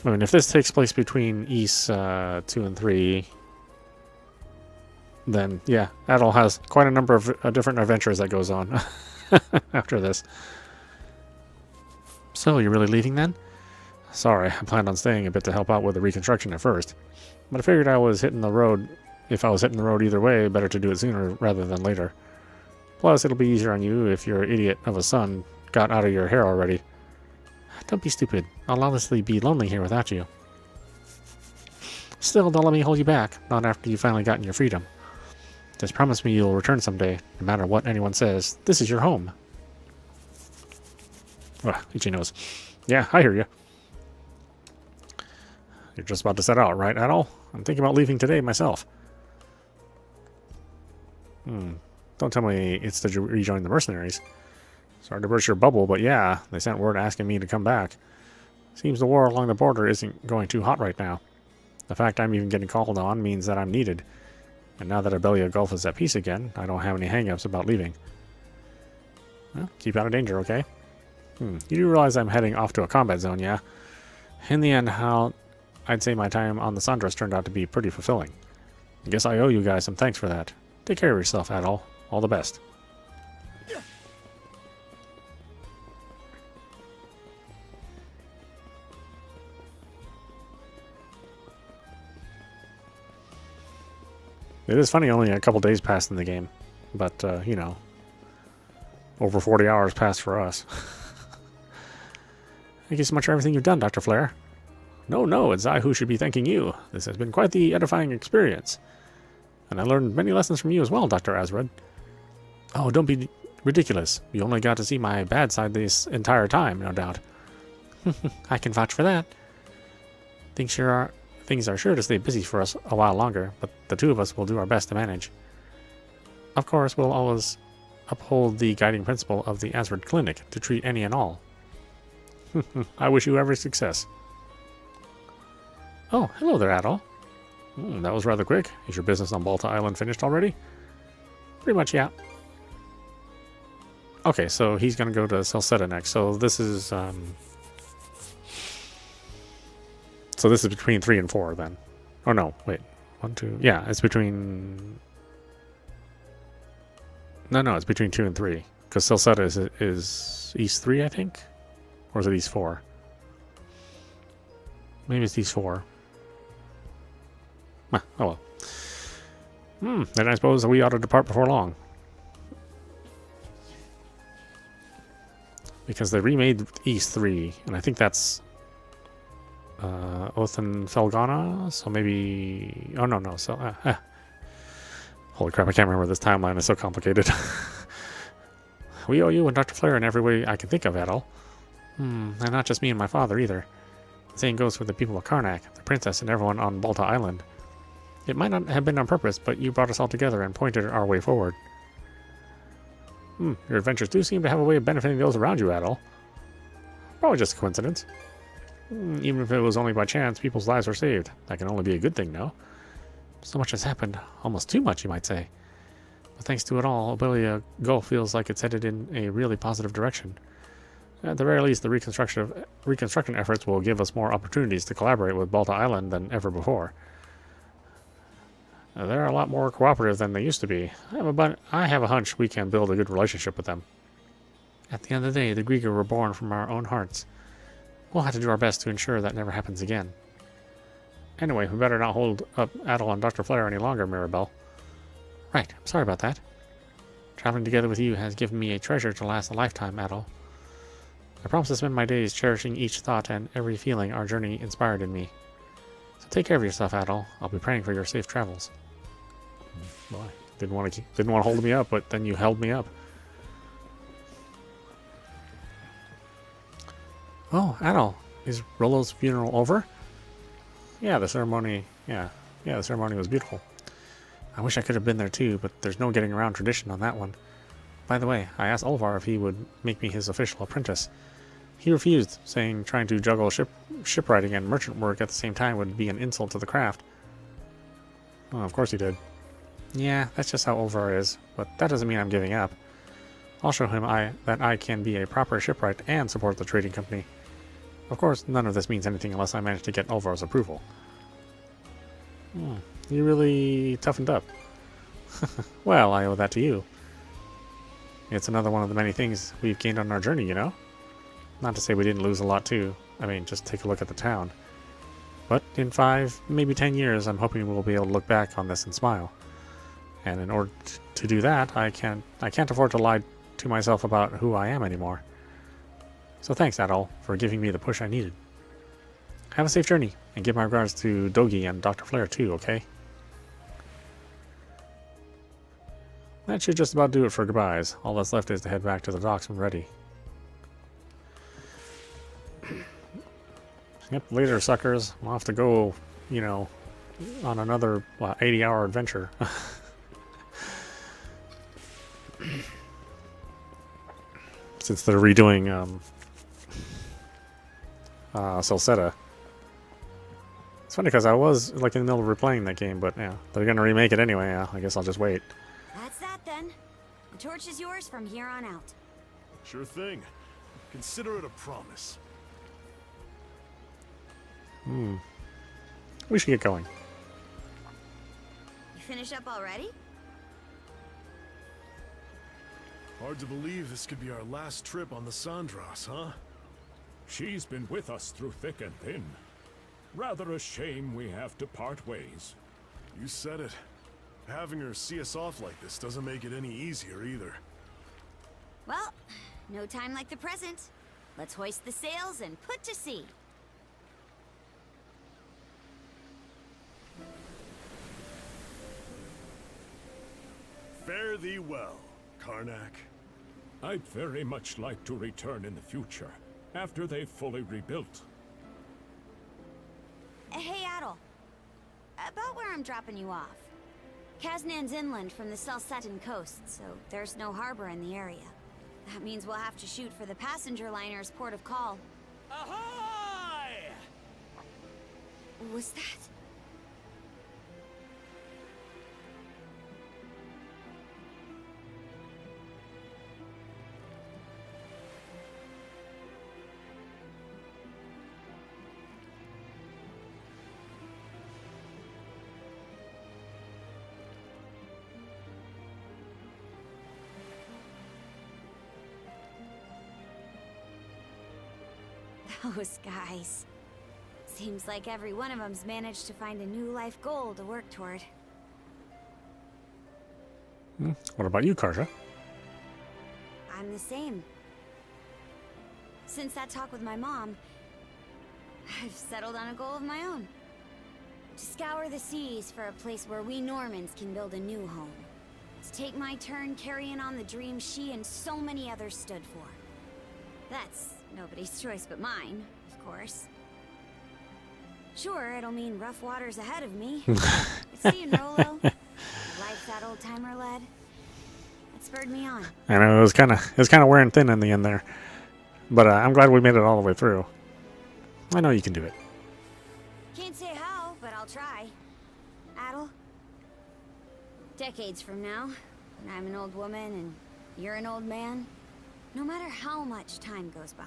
I mean, if this takes place between East 2 and 3, then yeah, Adol has quite a number of different adventures that goes on after this. So, you're really leaving then? Sorry, I planned on staying a bit to help out with the reconstruction at first. But I figured I was hitting the road. If I was hitting the road either way, better to do it sooner rather than later. Plus, it'll be easier on you if your idiot of a son got out of your hair already. Don't be stupid. I'll honestly be lonely here without you. Still, don't let me hold you back, not after you've finally gotten your freedom. Just promise me you'll return someday, no matter what anyone says. This is your home. Well, itchy nose. Yeah, I hear you. You're just about to set out, right, Adol? I'm thinking about leaving today myself. Don't tell me it's to rejoin the mercenaries. Sorry to burst your bubble, but yeah, they sent word asking me to come back. Seems the war along the border isn't going too hot right now. The fact I'm even getting called on means that I'm needed. And now that Abelia Gulf is at peace again, I don't have any hang-ups about leaving. Well, keep out of danger, okay? You do realize I'm heading off to a combat zone, yeah? In the end, I'd say my time on the Sandras turned out to be pretty fulfilling. I guess I owe you guys some thanks for that. Take care of yourself, Adol. All the best. It is funny, only a couple days passed in the game. But, you know, over 40 hours passed for us. Thank you so much for everything you've done, Dr. Flare. No, it's I who should be thanking you. This has been quite the edifying experience. And I learned many lessons from you as well, Dr. Azred. Oh, don't be ridiculous. You only got to see my bad side this entire time, no doubt. I can vouch for that. Things are sure to stay busy for us a while longer, but the two of us will do our best to manage. Of course, we'll always uphold the guiding principle of the Azred Clinic to treat any and all. I wish you every success. Oh, hello there, Adol. That was rather quick. Is your business on Balta Island finished already? Pretty much, yeah. Okay, so he's going to go to Salsetta next. So this is... So this is between 3 and 4, then. Oh, no, wait. 1, 2... Yeah, it's between... No, it's between 2 and 3. Because Salsetta is East 3, I think? Or is it East 4? Maybe it's East 4. Oh well. Then I suppose we ought to depart before long. Because they remade East 3, and I think that's Othan Felgana, so maybe... Oh, no. So, holy crap, I can't remember this timeline. It's so complicated. We owe you and Dr. Flare in every way I can think of, Adol. And not just me and my father, either. The same goes for the people of Karnak, the princess, and everyone on Balta Island. It might not have been on purpose, but you brought us all together and pointed our way forward. Your adventures do seem to have a way of benefiting those around you, Adol. Probably just a coincidence. Even if it was only by chance, people's lives were saved. That can only be a good thing, no? So much has happened. Almost too much, you might say. But thanks to it all, Abelia Gulf feels like it's headed in a really positive direction. At the very least, the reconstruction efforts will give us more opportunities to collaborate with Balta Island than ever before. They're a lot more cooperative than they used to be. I have a hunch we can build a good relationship with them. At the end of the day, the Grieger were born from our own hearts. We'll have to do our best to ensure that never happens again. Anyway, we better not hold up Adol and Dr. Flare any longer, Mirabelle. Right, I'm sorry about that. Traveling together with you has given me a treasure to last a lifetime, Adol. I promise to spend my days cherishing each thought and every feeling our journey inspired in me. So take care of yourself, Adol. I'll be praying for your safe travels. Boy, didn't want to hold me up, but then you held me up. Oh, Adol, is Rollo's funeral over? Yeah, the ceremony. Yeah, the ceremony was beautiful. I wish I could have been there too, but there's no getting around tradition on that one. By the way, I asked Olvar if he would make me his official apprentice. He refused, saying trying to juggle shipwriting and merchant work at the same time would be an insult to the craft. Oh, of course he did. Yeah, that's just how Olvar is, but that doesn't mean I'm giving up. I'll show him that I can be a proper shipwright and support the trading company. Of course, none of this means anything unless I manage to get Alvar's approval. You really toughened up. Well, I owe that to you. It's another one of the many things we've gained on our journey, you know? Not to say we didn't lose a lot, too. I mean, just take a look at the town. But in 5, maybe 10 years, I'm hoping we'll be able to look back on this and smile. And in order to do that, I can't afford to lie to myself about who I am anymore. So thanks, Adol, for giving me the push I needed. Have a safe journey, and give my regards to Dogi and Dr. Flare too, okay? That should just about do it for goodbyes. All that's left is to head back to the docks when ready. Yep, later, suckers. We'll have to go, you know, on another 80-hour adventure. Since they're redoing Salsetta. It's funny because I was like in the middle of replaying that game, but yeah, they're gonna remake it anyway. Yeah, I guess I'll just wait. That's that then. The torch is yours from here on out. Sure thing. Consider it a promise. We should get going. You finish up already? Hard to believe this could be our last trip on the Sandras, huh? She's been with us through thick and thin. Rather a shame we have to part ways. You said it. Having her see us off like this doesn't make it any easier either. Well, no time like the present. Let's hoist the sails and put to sea. Fare thee well, Karnak. I'd very much like to return in the future, after they've fully rebuilt. Hey, Adol. About where I'm dropping you off. Kaznan's inland from the Salsetan coast, so there's no harbor in the area. That means we'll have to shoot for the passenger liner's port of call. Ahoy! Was that? Those guys. Seems like every one of them's managed to find a new life goal to work toward. What about you, Karja? I'm the same. Since that talk with my mom, I've settled on a goal of my own. To scour the seas for a place where we Normans can build a new home. To take my turn carrying on the dream she and so many others stood for. That's nobody's choice but mine, of course. Sure, it'll mean rough waters ahead of me. But seeing Rolo, life that old-timer led, it spurred me on. I know it was kind of wearing thin in the end there, but I'm glad we made it all the way through. I know you can do it. Can't say how, but I'll try. Adol? Decades from now, when I'm an old woman and you're an old man, no matter how much time goes by,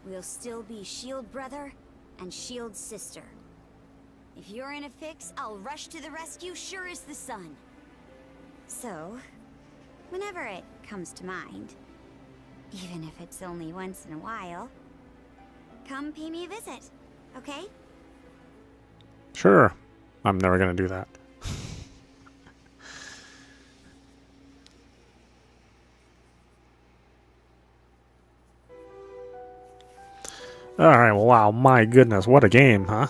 we'll still be shield brother and shield sister. If you're in a fix, I'll rush to the rescue sure as the sun. So, whenever it comes to mind, even if it's only once in a while, come pay me a visit, okay? Sure. I'm never going to do that. Alright, well, wow, my goodness, what a game, huh?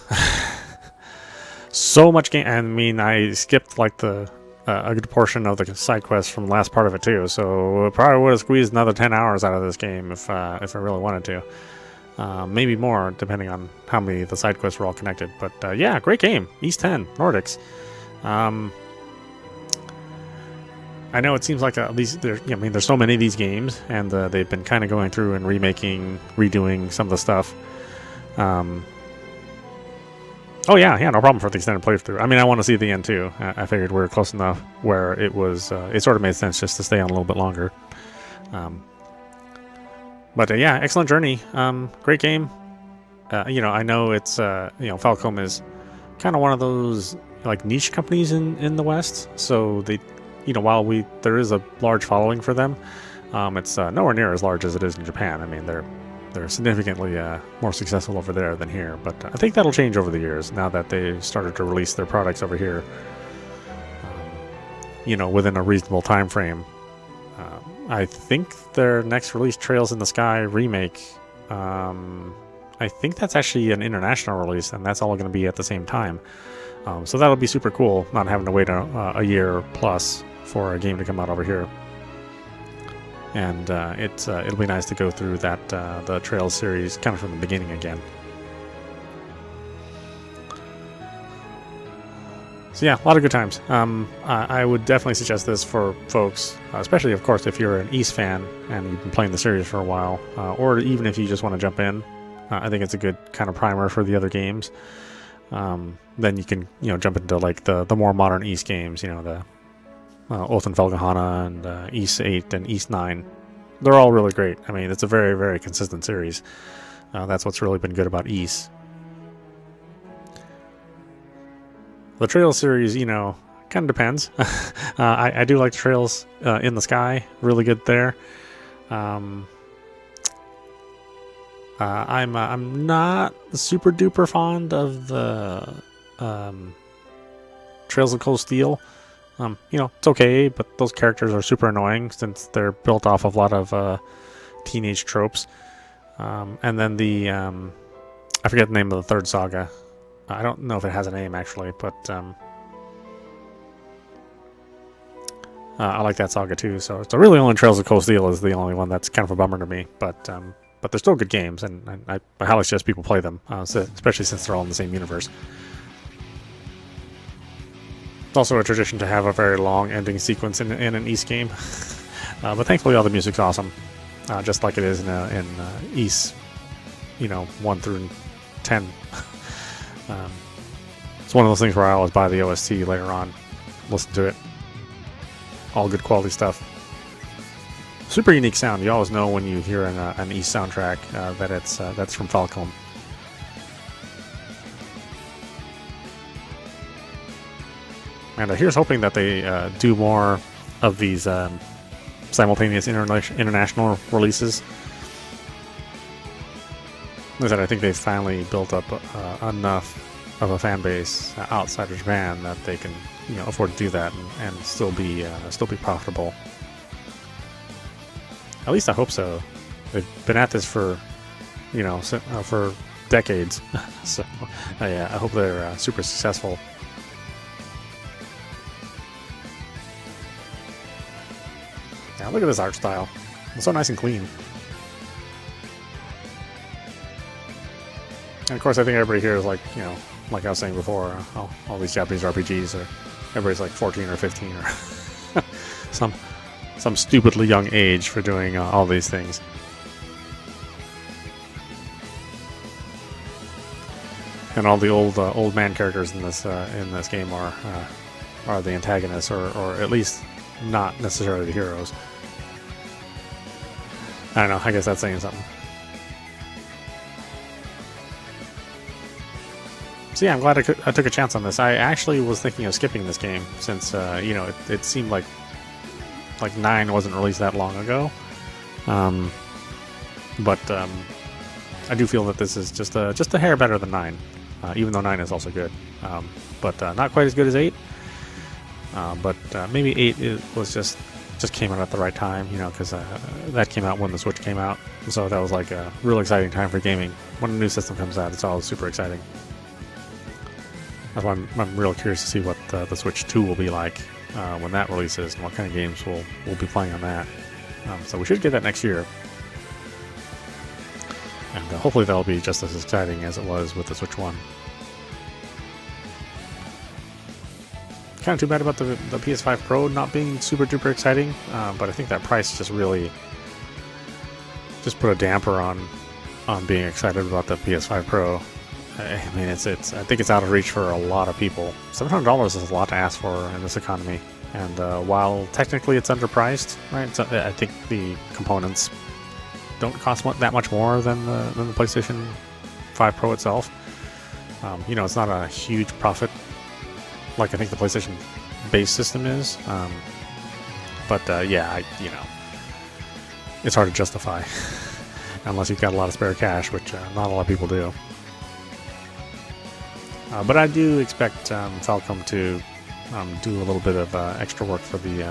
So much game. I mean, I skipped like a good portion of the side quest from the last part of it too, so I probably would have squeezed another 10 hours out of this game if I really wanted to. Maybe more, depending on how many of the side quests were all connected. But yeah, great game. East 10, Nordics. I know it seems like there's so many of these games, and they've been kind of going through and redoing some of the stuff. Oh yeah, no problem for the extended playthrough. I mean, I want to see the end too. I figured we were close enough where it was. It sort of made sense just to stay on a little bit longer. But yeah, excellent journey. Great game. I know it's Falcom is kind of one of those like niche companies in the West. So they, while there is a large following for them, it's nowhere near as large as it is in Japan. I mean, they're significantly more successful over there than here. But I think that'll change over the years now that they started to release their products over here. Within a reasonable time frame. I think their next release, Trails in the Sky remake, I think that's actually an international release, and that's all going to be at the same time. So that'll be super cool, not having to wait a year plus for a game to come out over here. And it'll be nice to go through the Trails series kind of from the beginning again. So yeah, a lot of good times. I would definitely suggest this for folks, especially, of course, if you're an Ys fan and you've been playing the series for a while, or even if you just want to jump in. I think it's a good kind of primer for the other games. Then you can, jump into like the more modern Ys games, the Othenfelgahana and Ys 8 and Ys 9. They're all really great. I mean, it's a very, very consistent series. That's what's really been good about Ys. The Trails series, kind of depends. I do like the Trails in the Sky. Really good there. I'm not super duper fond of the Trails of Cold Steel. It's okay, but those characters are super annoying since they're built off of a lot of teenage tropes. And then I forget the name of the third saga. I don't know if it has a name actually, but I like that saga too. So really only Trails of Cold Steel is the only one that's kind of a bummer to me. But they're still good games, and I highly suggest people play them, especially since they're all in the same universe. It's also a tradition to have a very long ending sequence in an Ys game, but thankfully all the music's awesome, just like it is in Ys, 1 through 10. It's one of those things where I always buy the OST later on, listen to it. All good quality stuff. Super unique sound. You always know when you hear an Ys soundtrack that that's from Falcom. And here's hoping that they do more of these simultaneous international releases. As I said, I think they've finally built up enough of a fan base outside of Japan that they can, afford to do that and still be profitable. At least I hope so. They've been at this for decades, so I hope they're super successful. Yeah, look at this art style. It's so nice and clean. And of course, I think everybody here is like, like I was saying before, all these Japanese RPGs everybody's like 14 or 15 or some stupidly young age for doing all these things. And all the old man characters in this game are the antagonists, or at least not necessarily the heroes. I don't know. I guess that's saying something. So yeah, I'm glad I took a chance on this. I actually was thinking of skipping this game since it seemed like 9 wasn't released that long ago. But I do feel that this is just a hair better than 9, even though 9 is also good. But not quite as good as 8. But maybe 8 was just came out at the right time, because that came out when the Switch came out. So that was like a real exciting time for gaming. When a new system comes out, it's always super exciting. That's why I'm real curious to see what the Switch 2 will be like when that releases, and what kind of games we'll be playing on that. So we should get that next year. And hopefully that'll be just as exciting as it was with the Switch 1. Kind of too bad about the PS5 Pro not being super duper exciting, but I think that price just really put a damper on being excited about the PS5 Pro. I mean, I think it's out of reach for a lot of people. $700 is a lot to ask for in this economy, and while technically it's underpriced, right? So I think the components don't cost that much more than the PlayStation 5 Pro itself. You know, it's not a huge profit like I think the PlayStation base system is. But yeah, you know, it's hard to justify unless you've got a lot of spare cash, which not a lot of people do. But I do expect Falcom to do a little bit of extra work for the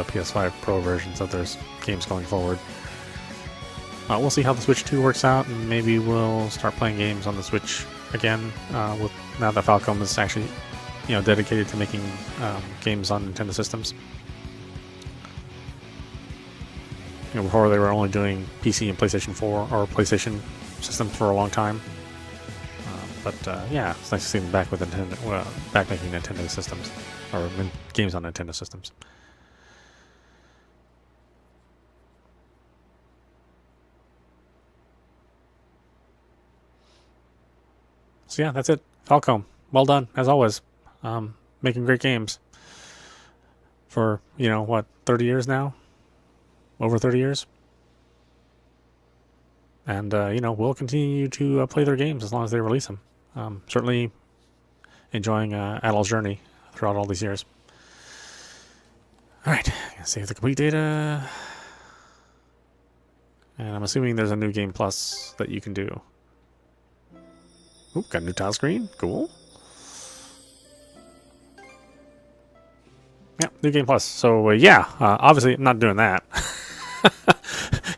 PS5 Pro versions of their games going forward. We'll see how the Switch 2 works out, and maybe we'll start playing games on the Switch again. With now that Falcom is actually, you know, dedicated to making games on Nintendo systems. You know, before they were only doing PC and PlayStation 4 or PlayStation systems for a long time. But yeah, it's nice to see them back with Nintendo, back making Nintendo systems or games on Nintendo systems. So yeah, that's it. Falcom, well done as always. Making great games for, you know, what, 30 years now? Over 30 years. And, you know, we'll continue to play their games as long as they release them. Certainly enjoying Adol's journey throughout all these years. Alright, save the complete data. And I'm assuming there's a new Game Plus that you can do. Ooh, got a new tile screen. Cool. Yeah, new Game Plus. So, yeah, obviously I'm not doing that.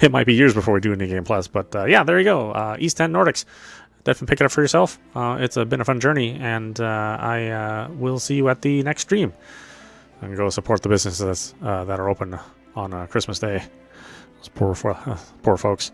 It might be years before we do a new Game Plus, but yeah, there you go. East End Nordics. Definitely pick it up for yourself. It's been a fun journey, and I will see you at the next stream. And go support the businesses that are open on Christmas Day. Those poor folks.